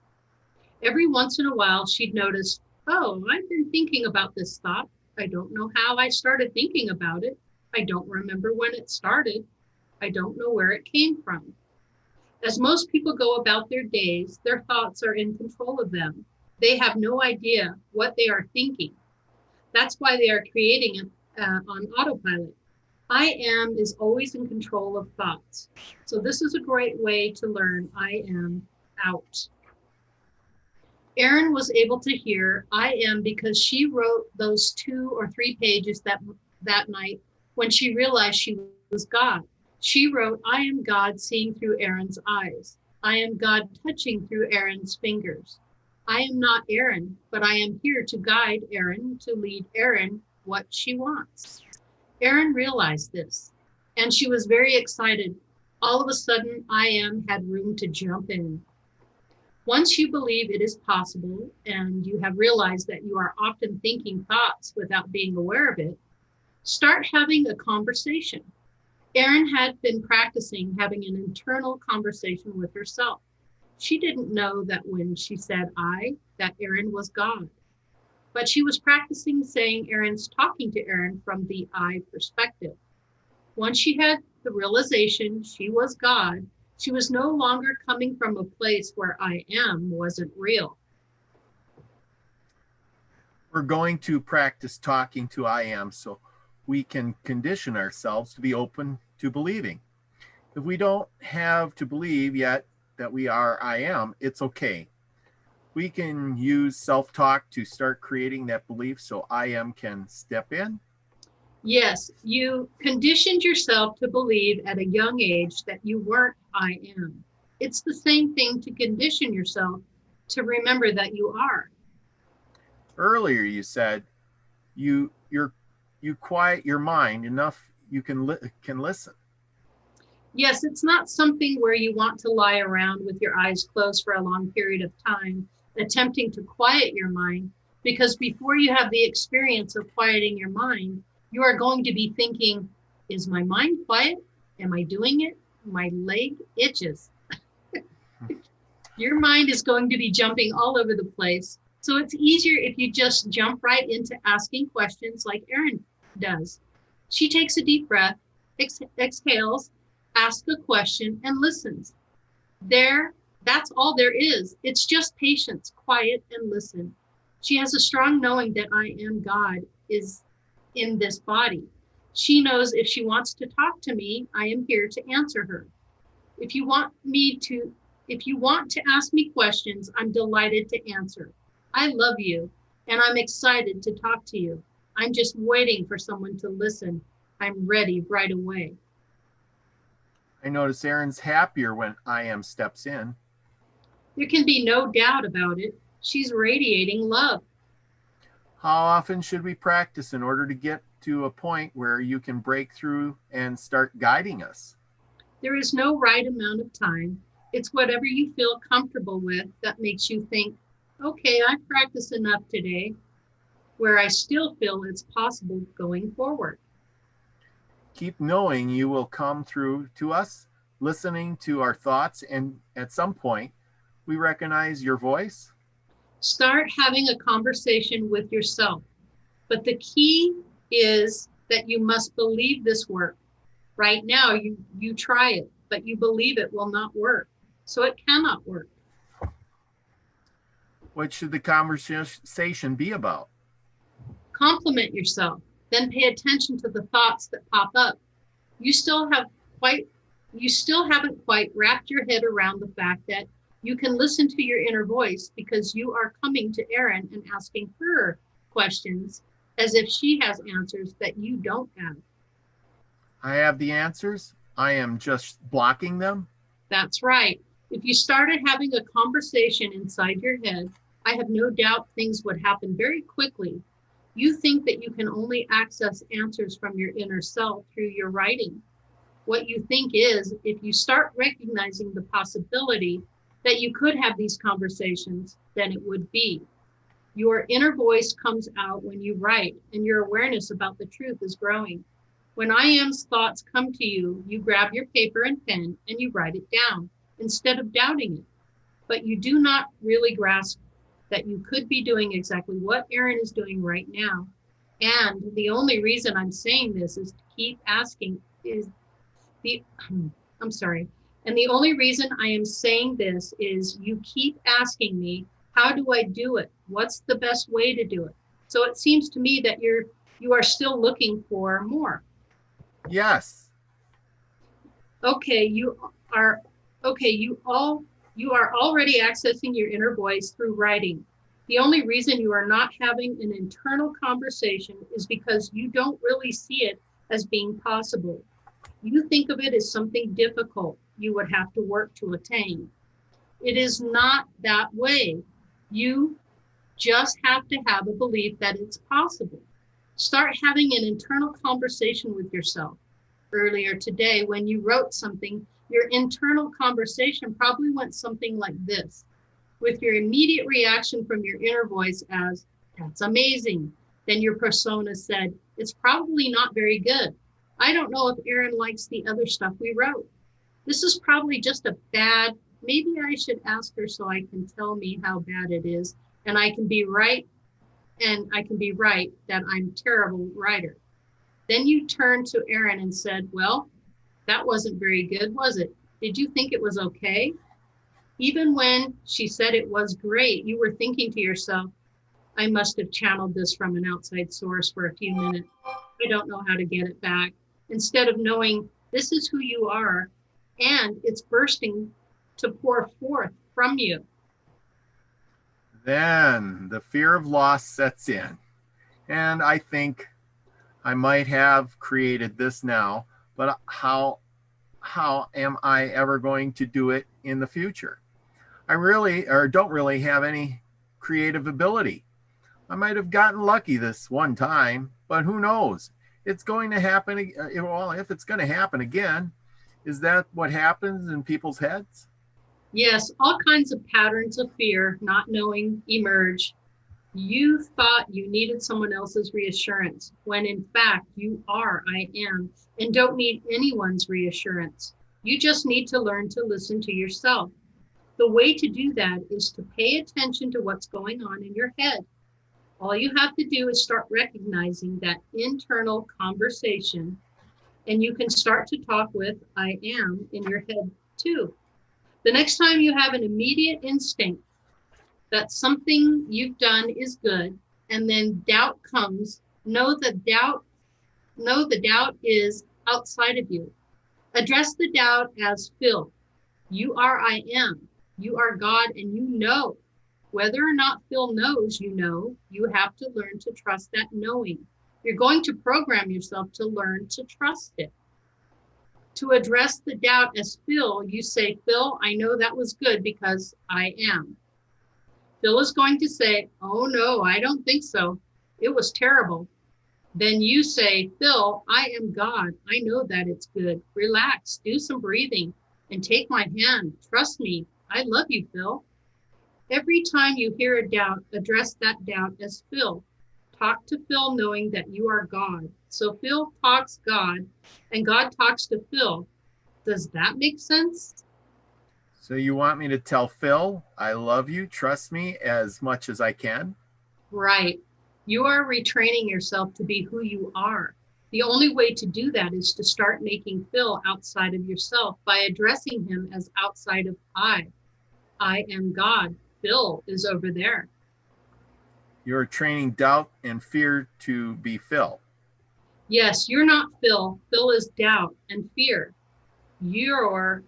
Every once in a while, she'd notice, oh, I've been thinking about this thought. I don't know how I started thinking about it. I don't remember when it started. I don't know where it came from. As most people go about their days, their thoughts are in control of them. They have no idea what they are thinking. That's why they are creating it on autopilot. I am is always in control of thoughts. So this is a great way to learn I am out. Erin was able to hear I am because she wrote those 2 or 3 pages that night when she realized she was God. She wrote, I am God seeing through Erin's eyes. I am God touching through Erin's fingers. I am not Erin, but I am here to guide Erin, to lead Erin what she wants. Erin realized this, and she was very excited. All of a sudden, I am had room to jump in. Once you believe it is possible, and you have realized that you are often thinking thoughts without being aware of it, start having a conversation. Erin had been practicing having an internal conversation with herself. She didn't know that when she said I, that Erin was God. But she was practicing saying Erin's talking to Erin from the I perspective. Once she had the realization she was God, she was no longer coming from a place where I am wasn't real. We're going to practice talking to I am so we can condition ourselves to be open to believing. If we don't have to believe yet that we are I am, it's okay. We can use self-talk to start creating that belief so I am can step in. Yes, you conditioned yourself to believe at a young age that you weren't I am. It's the same thing to condition yourself to remember that you are. Earlier you said you quiet your mind enough you can listen. Yes, it's not something where you want to lie around with your eyes closed for a long period of time, attempting to quiet your mind, because before you have the experience of quieting your mind, you are going to be thinking, is my mind quiet? Am I doing it? My leg itches. Your mind is going to be jumping all over the place. So it's easier if you just jump right into asking questions like Erin does. She takes a deep breath, exhales, asks a question, and listens. That's all there is. It's just patience, quiet, and listen. She has a strong knowing that I am God is in this body. She knows if she wants to talk to me, I am here to answer her. If you want to ask me questions, I'm delighted to answer. I love you, and I'm excited to talk to you. I'm just waiting for someone to listen. I'm ready right away. I notice Erin's happier when I am steps in. There can be no doubt about it. She's radiating love. How often should we practice in order to get to a point where you can break through and start guiding us? There is no right amount of time. It's whatever you feel comfortable with that makes you think, okay, I've practiced enough today, where I still feel it's possible going forward. Keep knowing you will come through to us, listening to our thoughts, and at some point, we recognize your voice. Start having a conversation with yourself. But the key is that you must believe this work. Right now, you try it, but you believe it will not work. So it cannot work. What should the conversation be about? Compliment yourself, then pay attention to the thoughts that pop up. You still haven't quite wrapped your head around the fact that you can listen to your inner voice because you are coming to Erin and asking her questions as if she has answers that you don't have. I have the answers. I am just blocking them. That's right. If you started having a conversation inside your head, I have no doubt things would happen very quickly. You think that you can only access answers from your inner self through your writing. What you think is, if you start recognizing the possibility that you could have these conversations, then it would be. Your inner voice comes out when you write, and your awareness about the truth is growing. When I am's thoughts come to you, you grab your paper and pen and you write it down instead of doubting it. But you do not really grasp that you could be doing exactly what Aaron is doing right now. And the only reason I'm saying this is to keep asking is I'm sorry. And the only reason I am saying this is you keep asking me, how do I do it? What's the best way to do it? So it seems to me that you are still looking for more. Yes. Okay, you are already accessing your inner voice through writing. The only reason you are not having an internal conversation is because you don't really see it as being possible. You think of it as something difficult you would have to work to attain. It is not that way. You just have to have a belief that it's possible. Start having an internal conversation with yourself. Earlier today, when you wrote something, your internal conversation probably went something like this, with your immediate reaction from your inner voice as, that's amazing. Then your persona said, it's probably not very good. I don't know if Aaron likes the other stuff we wrote. This is probably just a bad, maybe I should ask her so I can tell me how bad it is, and I can be right that I'm a terrible writer. Then you turned to Aaron and said, well, that wasn't very good, was it? Did you think it was okay? Even when she said it was great, you were thinking to yourself, I must have channeled this from an outside source for a few minutes. I don't know how to get it back. Instead of knowing this is who you are and it's bursting to pour forth from you. Then the fear of loss sets in. And I think I might have created this now, but how am I ever going to do it in the future? I don't really have any creative ability. I might have gotten lucky this one time, but who knows? It's going to happen. Well, if it's going to happen again, is that what happens in people's heads? Yes, all kinds of patterns of fear, not knowing, emerge. You thought you needed someone else's reassurance, when in fact you are I am, and don't need anyone's reassurance. You just need to learn to listen to yourself. The way to do that is to pay attention to what's going on in your head. All you have to do is start recognizing that internal conversation, and you can start to talk with I am in your head too. The next time you have an immediate instinct that something you've done is good, and then doubt comes, know the doubt is outside of you. Address the doubt as Phil. You are I am. You are God, and you know. Whether or not Phil knows you know, you have to learn to trust that knowing. You're going to program yourself to learn to trust it. To address the doubt as Phil, you say, Phil, I know that was good because I am. Phil is going to say, oh no, I don't think so. It was terrible. Then you say, Phil, I am God. I know that it's good. Relax, do some breathing, and take my hand. Trust me. I love you, Phil. Every time you hear a doubt, address that doubt as Phil. Talk to Phil knowing that you are God. So Phil talks God, and God talks to Phil. Does that make sense? So you want me to tell Phil, I love you, trust me as much as I can? Right. You are retraining yourself to be who you are. The only way to do that is to start making Phil outside of yourself by addressing him as outside of I. I am God. Phil is over there. You're training doubt and fear to be Phil. Yes, you're not Phil. Phil is doubt and fear. You're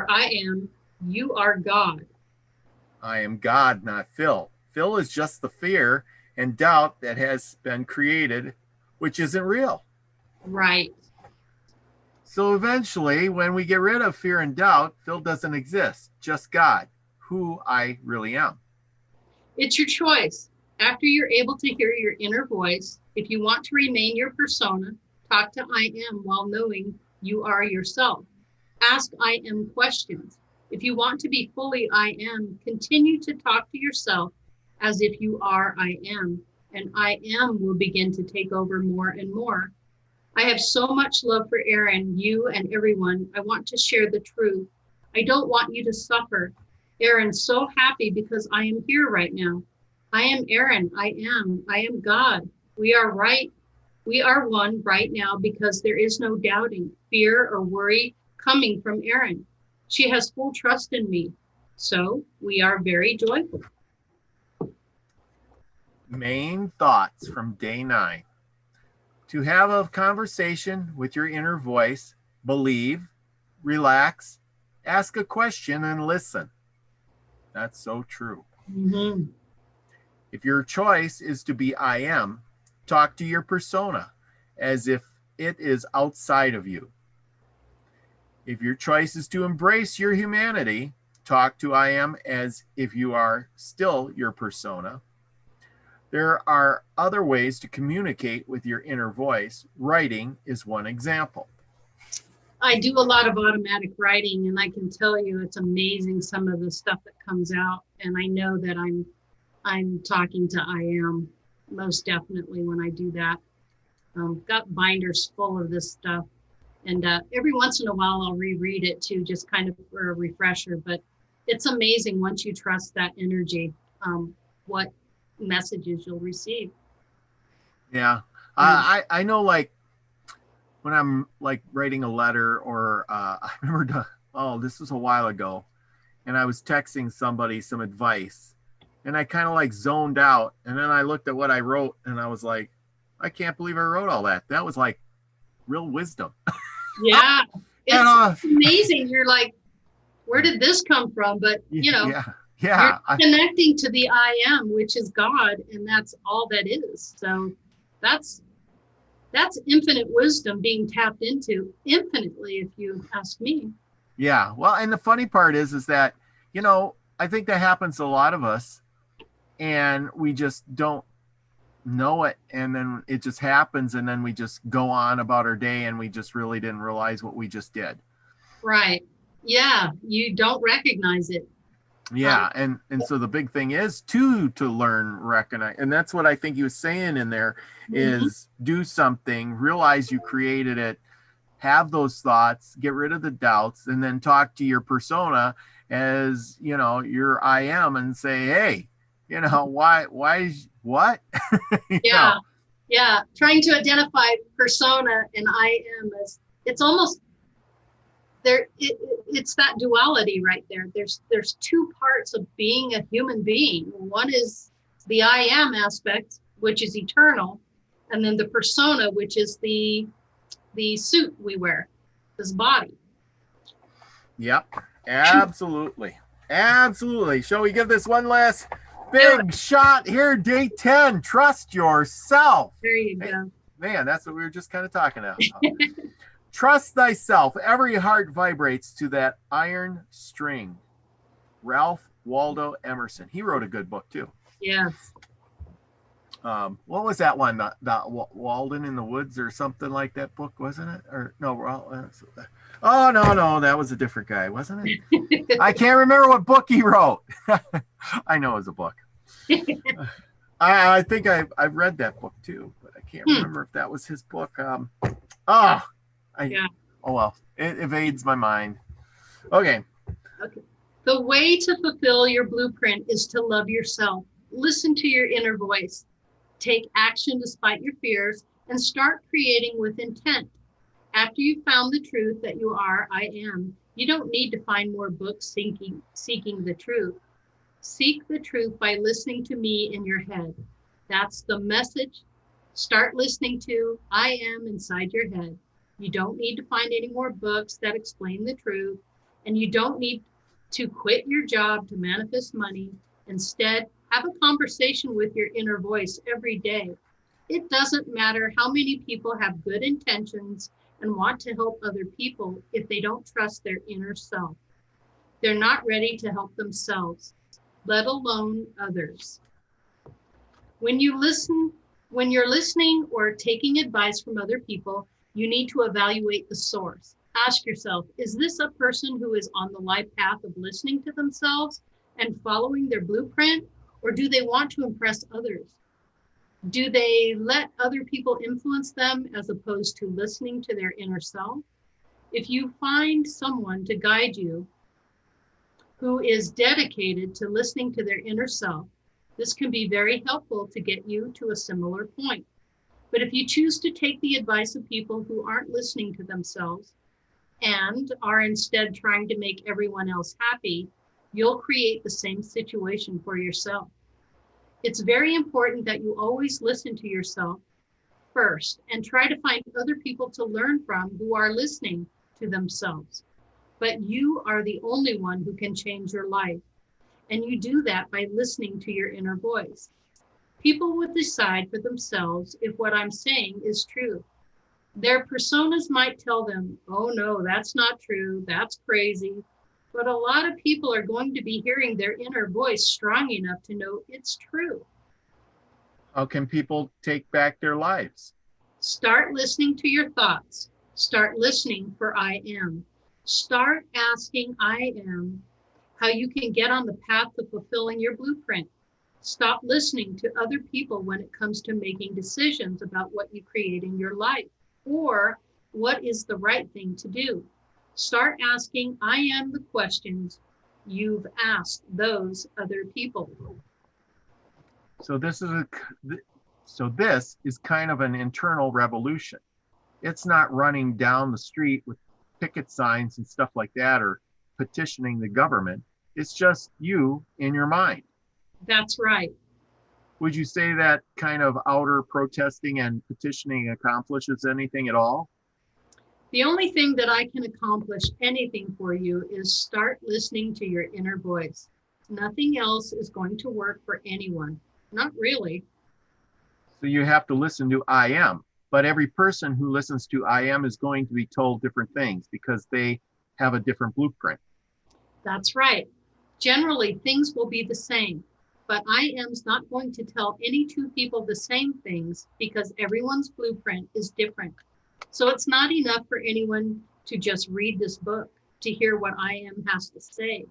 I am. You are God. I am God, not Phil. Phil is just the fear and doubt that has been created, which isn't real. Right. So eventually, when we get rid of fear and doubt, Phil doesn't exist, just God, who I really am. It's your choice. After you're able to hear your inner voice, if you want to remain your persona, talk to I am while knowing you are yourself. Ask I am questions. If you want to be fully I am, continue to talk to yourself as if you are I am, and I am will begin to take over more and more. I have so much love for Aaron, you and everyone. I want to share the truth. I don't want you to suffer. Aaron's so happy because I am here right now. I am Aaron. I am God. We are right. We are one right now because there is no doubting, fear, or worry coming from Aaron. She has full trust in me. So we are very joyful. Main thoughts from day 9. To have a conversation with your inner voice, believe, relax, ask a question, and listen. That's so true. Mm-hmm. If your choice is to be I am, talk to your persona as if it is outside of you. If your choice is to embrace your humanity, talk to I am as if you are still your persona. There are other ways to communicate with your inner voice. Writing is one example. I do a lot of automatic writing, and I can tell you it's amazing some of the stuff that comes out. And I know that I'm talking to I am most definitely when I do that. Got binders full of this stuff, and every once in a while I'll reread it too, just kind of for a refresher. But it's amazing once you trust that energy, what messages you'll receive. Yeah. I know, like when I'm like writing a letter, or I remember this was a while ago, and I was texting somebody some advice, and I kind of like zoned out, and then I looked at what I wrote, and I was like, I can't believe I wrote all that. That was like real wisdom. Yeah, it's And, amazing. You're like, where did this come from? But you know, yeah, you're connecting to the I am, which is God, and that's all that is. So that's infinite wisdom being tapped into infinitely, if you ask me. Yeah. Well, and the funny part is that, I think that happens to a lot of us, and we just don't know it, and then it just happens, and then we just go on about our day, and we just really didn't realize what we just did. Right. Yeah. You don't recognize it. Yeah. And so the big thing is to learn, recognize, and that's what I think he was saying in there is do something, realize you created it, have those thoughts, get rid of the doubts, and then talk to your persona as, your I am, and say, hey, why what? Yeah. Yeah. Trying to identify persona and I am as it's almost there. It's that duality right there. There's two parts of being a human being. One is the I am aspect, which is eternal, and then the persona, which is the suit we wear, this body. Yep. Absolutely. Absolutely. Shall we give this one last big shot here? Day 10. Trust yourself. There you go. Man, that's what we were just kind of talking about. Trust thyself. Every heart vibrates to that iron string. Ralph Waldo Emerson. He wrote a good book too. Yes. What was that one? The Walden in the Woods or something like that book, wasn't it? Or no, oh no, that was a different guy, wasn't it? I can't remember what book he wrote. I know it was a book. I think I've read that book too, but I can't remember if that was his book. Oh well, it evades my mind. Okay. The way to fulfill your blueprint is to love yourself. Listen to your inner voice. Take action despite your fears and start creating with intent. After you've found the truth that you are, I am, you don't need to find more books seeking the truth. Seek the truth by listening to me in your head. That's the message. Start listening to I am inside your head. You don't need to find any more books that explain the truth, and you don't need to quit your job to manifest money. Instead, have a conversation with your inner voice every day. It doesn't matter how many people have good intentions and want to help other people if they don't trust their inner self. They're not ready to help themselves, let alone others. When you're listening or taking advice from other people, you need to evaluate the source. Ask yourself, is this a person who is on the life path of listening to themselves and following their blueprint, or do they want to impress others? Do they let other people influence them as opposed to listening to their inner self? If you find someone to guide you who is dedicated to listening to their inner self, this can be very helpful to get you to a similar point. But if you choose to take the advice of people who aren't listening to themselves and are instead trying to make everyone else happy, you'll create the same situation for yourself. It's very important that you always listen to yourself first and try to find other people to learn from who are listening to themselves. But you are the only one who can change your life. And you do that by listening to your inner voice. People will decide for themselves if what I'm saying is true. Their personas might tell them, oh no, that's not true, that's crazy. But a lot of people are going to be hearing their inner voice strong enough to know it's true. How can people take back their lives? Start listening to your thoughts. Start listening for I am. Start asking I am how you can get on the path of fulfilling your blueprint. Stop listening to other people when it comes to making decisions about what you create in your life or what is the right thing to do. Start asking I am the questions you've asked those other people. So this is kind of an internal revolution. It's not running down the street with picket signs and stuff like that or petitioning the government. It's just you in your mind. That's right. Would you say that kind of outer protesting and petitioning accomplishes anything at all? The only thing that I can accomplish anything for you is start listening to your inner voice. Nothing else is going to work for anyone. Not really. So you have to listen to I am. But every person who listens to I am is going to be told different things because they have a different blueprint. That's right. Generally, things will be the same. But I am's not going to tell any two people the same things because everyone's blueprint is different. So it's not enough for anyone to just read this book to hear what I am has to say.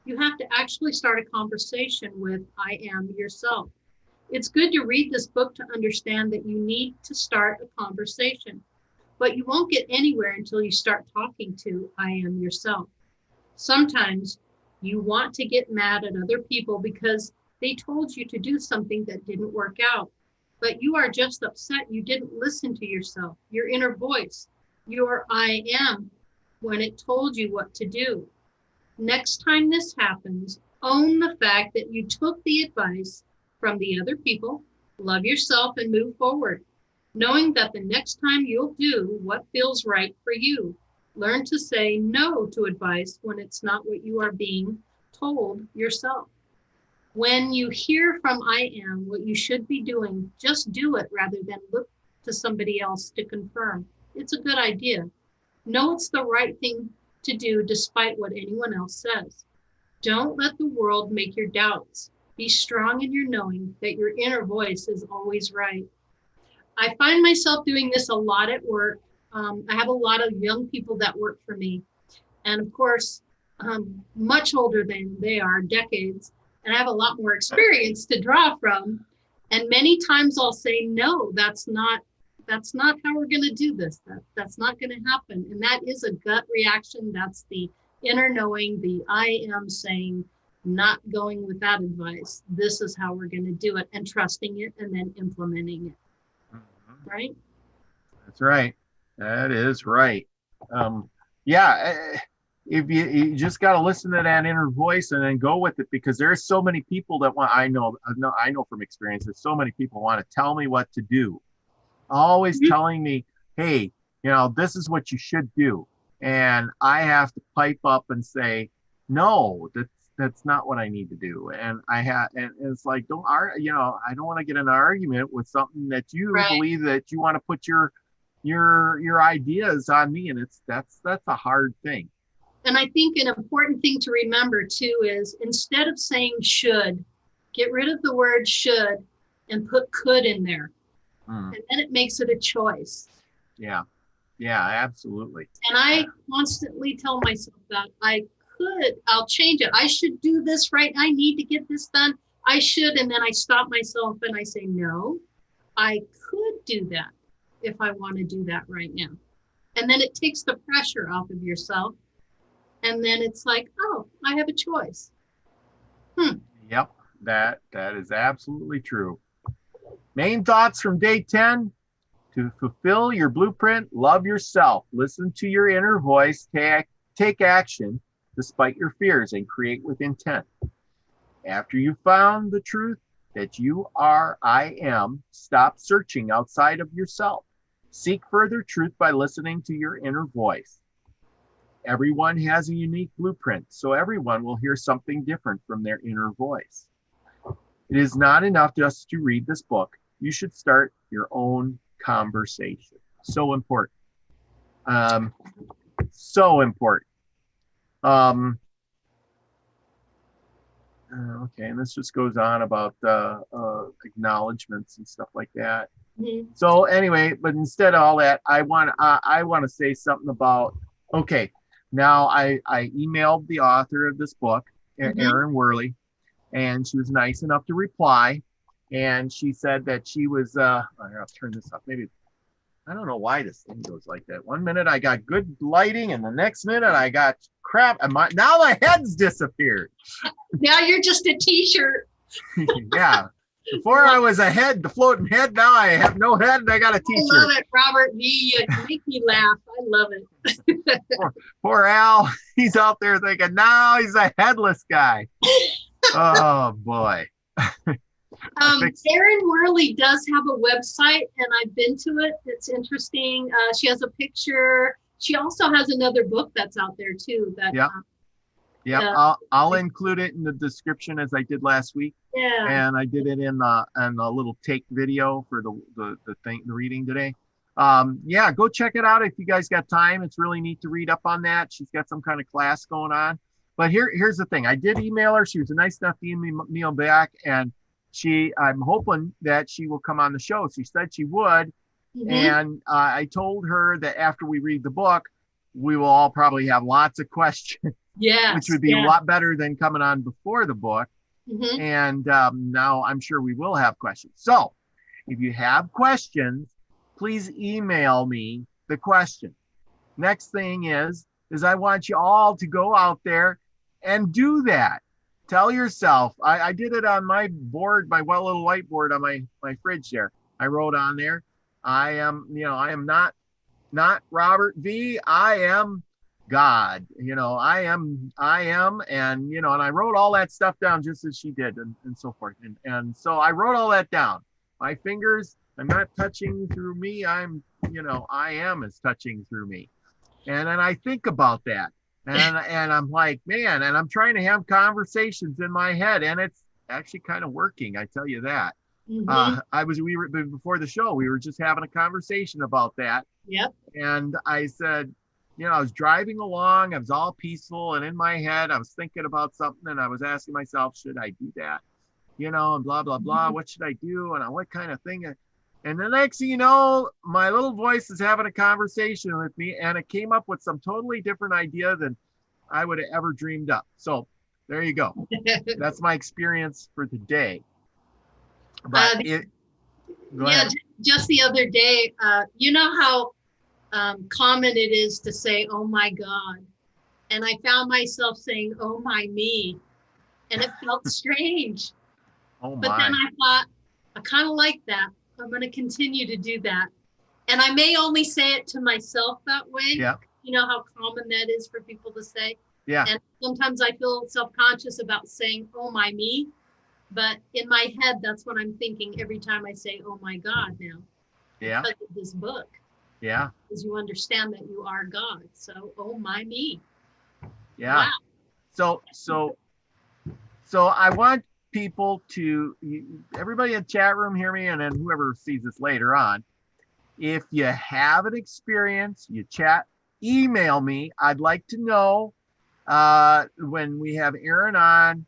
You have to actually start a conversation with I am yourself. It's good to read this book to understand that you need to start a conversation, but you won't get anywhere until you start talking to I am yourself. Sometimes you want to get mad at other people because they told you to do something that didn't work out, but you are just upset you didn't listen to yourself, your inner voice, your I am, when it told you what to do. Next time this happens, own the fact that you took the advice from the other people, love yourself and move forward, knowing that the next time you'll do what feels right for you. Learn to say no to advice when it's not what you are being told yourself. When you hear from I am what you should be doing, just do it rather than look to somebody else to confirm. It's a good idea. Know it's the right thing to do despite what anyone else says. Don't let the world make your doubts. Be strong in your knowing that your inner voice is always right. I find myself doing this a lot at work. I have a lot of young people that work for me. And of course, much older than they are, decades. And I have a lot more experience to draw from. And many times I'll say, no, that's not how we're going to do this. That's not going to happen. And that is a gut reaction. That's the inner knowing, the I am saying, not going with that advice. This is how we're going to do it, and trusting it and then implementing it. Mm-hmm. Right? That's right. That is right. If you just got to listen to that inner voice and then go with it, because there's so many people that want, I know from experience, there's so many people want to tell me what to do. Always mm-hmm. telling me, hey, this is what you should do. And I have to pipe up and say, no, that's not what I need to do. And and it's like, I don't want to get in an argument with something that you right. believe that you want to put your your ideas on me, and that's a hard thing. And I think an important thing to remember too is instead of saying should, get rid of the word should and put could in there. And then it makes it a choice. Yeah, absolutely. And I constantly tell myself that I'll change it. I should do this right. I need to get this done. I should. And then I stop myself and I say, no, I could do that if I want to do that right now. And then it takes the pressure off of yourself. And then it's like, oh, I have a choice. Yep, that is absolutely true. Main thoughts from day 10. To fulfill your blueprint, love yourself, listen to your inner voice, take action despite your fears, and create with intent. After you found the truth that you are, I am, stop searching outside of yourself. Seek further truth by listening to your inner voice. Everyone has a unique blueprint, so everyone will hear something different from their inner voice. It is not enough just to read this book. You should start your own conversation. So important. So important. Okay, and this just goes on about acknowledgments and stuff like that. So anyway, but instead of all that, I want to say something about, okay, now I emailed the author of this book, Erin Worley, and she was nice enough to reply. And she said that she was, I'll turn this up. Maybe, I don't know why this thing goes like that. One minute I got good lighting, and the next minute I got crap. Now my head's disappeared. Now you're just a t-shirt. Yeah. Before I was a head, the floating head. Now I have no head, and I got a t-shirt. I love it, Robert V. You make me laugh. I love it. Poor Al. He's out there thinking, now he's a headless guy. Oh, boy. Erin Worley does have a website, and I've been to it. It's interesting. She has a picture. She also has another book that's out there too. I'll include it in the description as I did last week. Yeah. And I did it in the little take video for the reading today. Go check it out if you guys got time. It's really neat to read up on that. She's got some kind of class going on. But here's the thing. I did email her. She was nice enough to email back, and I'm hoping that she will come on the show. She said she would. And I told her that after we read the book, we will all probably have lots of questions, which would be a lot better than coming on before the book. And now I'm sure we will have questions. So if you have questions, please email me the question. Next thing is I want you all to go out there and do that. Tell yourself, I did it on my board, my little whiteboard on my fridge there. I wrote on there, I am not Robert V. I am God. I am, and and I wrote all that stuff down just as she did, and so forth. And so I wrote all that down. My fingers, I'm not touching through me. I'm, I am is touching through me. And then I think about that. And I'm like, man, and I'm trying to have conversations in my head, and it's actually kind of working. I tell you that. Before the show, we were just having a conversation about that. Yep. And I said, I was driving along, I was all peaceful, and in my head, I was thinking about something, and I was asking myself, should I do that? And blah, blah, blah. What should I do? And what kind of thing? And the next thing you know, my little voice is having a conversation with me, and it came up with some totally different idea than I would have ever dreamed up. So there you go. That's my experience for today. But just the other day, you know how common it is to say, oh my God. And I found myself saying, oh my me. And it felt strange. Oh my. But then I thought, I kind of like that. I'm going to continue to do that. And I may only say it to myself that way. Yeah. You know how common that is for people to say. Yeah. And sometimes I feel self-conscious about saying, oh my me. But in my head, that's what I'm thinking every time I say, oh my God now. Yeah. Because of this book. Yeah. Because you understand that you are God. So, oh my me. Yeah. Wow. So I want people to, everybody in the chat room hear me, and then whoever sees this later on, If you have an experience, you chat, email me. I'd like to know when we have Aaron on.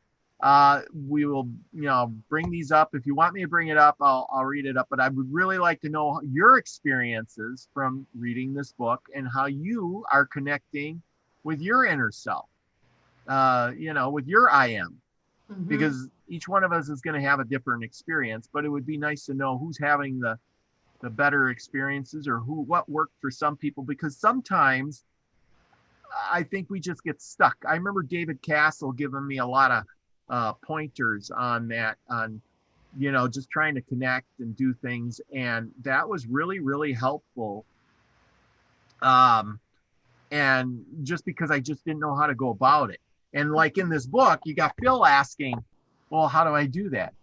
We will, bring these up. If you want me to bring it up, I'll read it up. But I would really like to know your experiences from reading this book and how you are connecting with your inner self, with your I am, because each one of us is going to have a different experience. But it would be nice to know who's having the better experiences, or what worked for some people, because sometimes I think we just get stuck. I remember David Castle giving me a lot of pointers on that, on just trying to connect and do things, and that was really, really helpful. And just because I just didn't know how to go about it. And like in this book, you got Phil asking, well, how do I do that?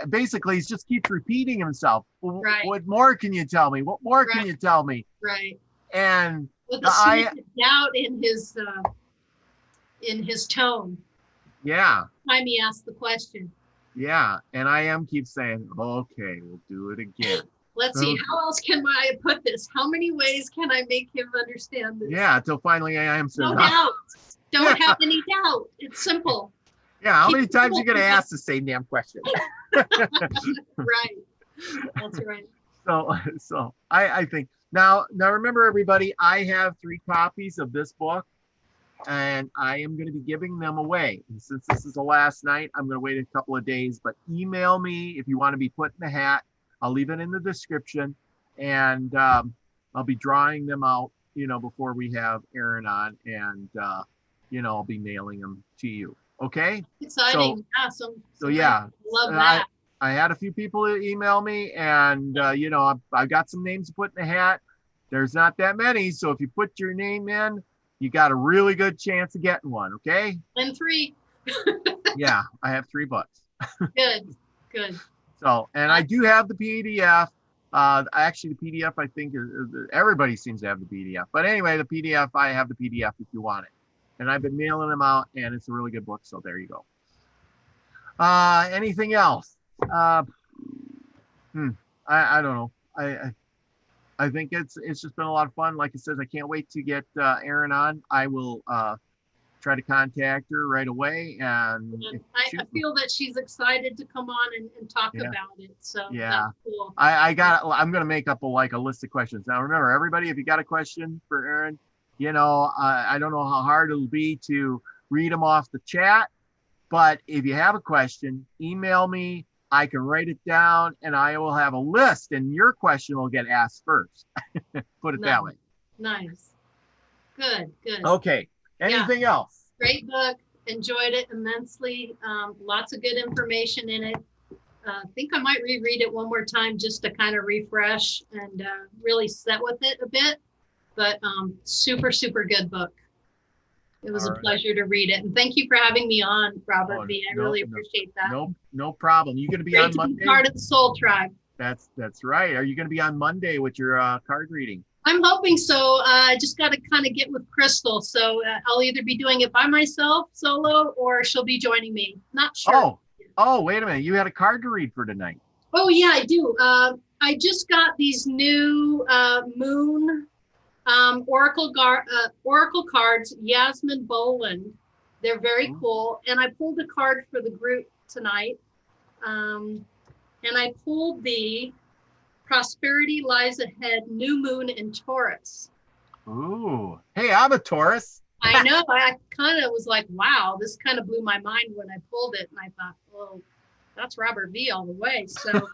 Basically, he just keeps repeating himself. Well, right. What more can you tell me? What more can you tell me? Right. And with a doubt in his tone. Yeah. Time he asked the question. Yeah. And I am keep saying, okay, we'll do it again. Let's see, how else can I put this? How many ways can I make him understand this? Yeah, until finally I answer. No doubt. Don't have any doubt. It's simple. Yeah, how many times are you going to ask the same damn question? Right. That's right. So I think now remember, everybody, I have 3 copies of this book, and I am going to be giving them away. And since this is the last night, I'm going to wait a couple of days, but email me if you want to be put in the hat. I'll leave it in the description, and I'll be drawing them out, before we have Aaron on, and I'll be mailing them to you. Okay. Exciting. Awesome. So yeah. Love that. I had a few people email me, and I've got some names to put in the hat. There's not that many, so if you put your name in, you got a really good chance of getting one. Okay. And 3. Yeah, I have 3 books. Good. So, and I do have the PDF. Actually, the PDF, I think everybody seems to have the PDF. But anyway, the PDF, I have the PDF if you want it. And I've been mailing them out, and it's a really good book. So there you go. Anything else? I don't know. I think it's just been a lot of fun. Like it says, I can't wait to get Aaron on. I will try to contact her right away. And I feel that she's excited to come on and talk about it. So yeah, that's cool. I'm going to make up a list of questions. Now, remember, everybody, if you got a question for Aaron, I don't know how hard it'll be to read them off the chat, but if you have a question, email me. I can write it down, and I will have a list, and your question will get asked first. Put it that way. Nice. Good. Okay. Anything else? Great book. Enjoyed it immensely. Lots of good information in it. I think I might reread it one more time just to kind of refresh and really set with it a bit. But super, super good book. It was a pleasure to read it. And thank you for having me on, Robert V. I really appreciate that. No problem. You're going to be on Monday? Part of the Soul Tribe. That's right. Are you going to be on Monday with your card reading? I'm hoping so. I just got to kind of get with Crystal. So I'll either be doing it by myself solo, or she'll be joining me. Not sure. Oh, wait a minute. You had a card to read for tonight. Oh, yeah, I do. I just got these new moon oracle cards, Yasmin Boland. They're very cool. And I pulled a card for the group tonight. And I pulled the Prosperity Lies Ahead, New Moon in Taurus. Ooh. Hey, I'm a Taurus. I know. I kind of was like, wow, this kind of blew my mind when I pulled it. And I thought, well, that's Robert V all the way. So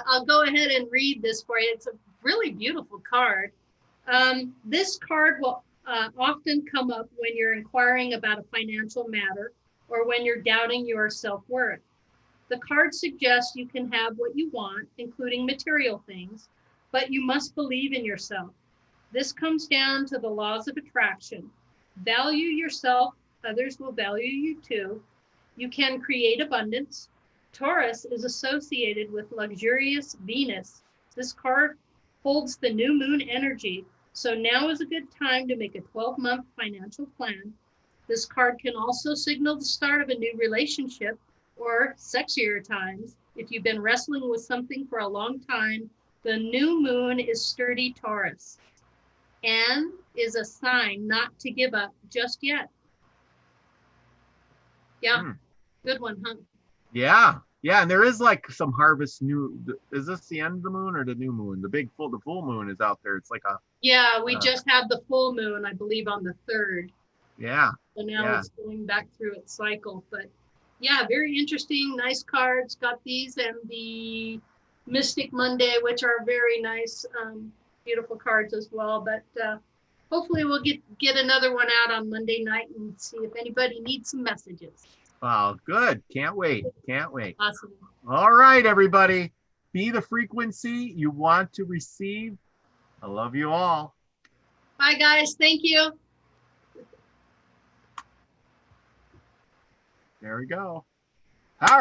I'll go ahead and read this for you. It's a really beautiful card. This card will often come up when you're inquiring about a financial matter or when you're doubting your self-worth. The card suggests you can have what you want, including material things, but you must believe in yourself. This comes down to the laws of attraction. Value yourself, others will value you too. You can create abundance. Taurus is associated with luxurious Venus. This card holds the new moon energy, so now is a good time to make a 12-month financial plan. This card can also signal the start of a new relationship or sexier times. If you've been wrestling with something for a long time, The new moon is sturdy Taurus and is a sign not to give up just yet. Yeah, good one, huh? Yeah. Yeah, and there is like some harvest new. Is this the end of the moon or the new moon? The full moon is out there. It's like a. Yeah, we just had the full moon, I believe, on the 3rd. Yeah. So now Yeah. it's going back through its cycle. But yeah, very interesting. Nice cards. Got these and the Mystic Monday, which are very nice, beautiful cards as well. But hopefully we'll get another one out on Monday night and see if anybody needs some messages. Oh, good. Can't wait. Can't wait. Awesome. All right, everybody. Be the frequency you want to receive. I love you all. Bye, guys. Thank you. There we go.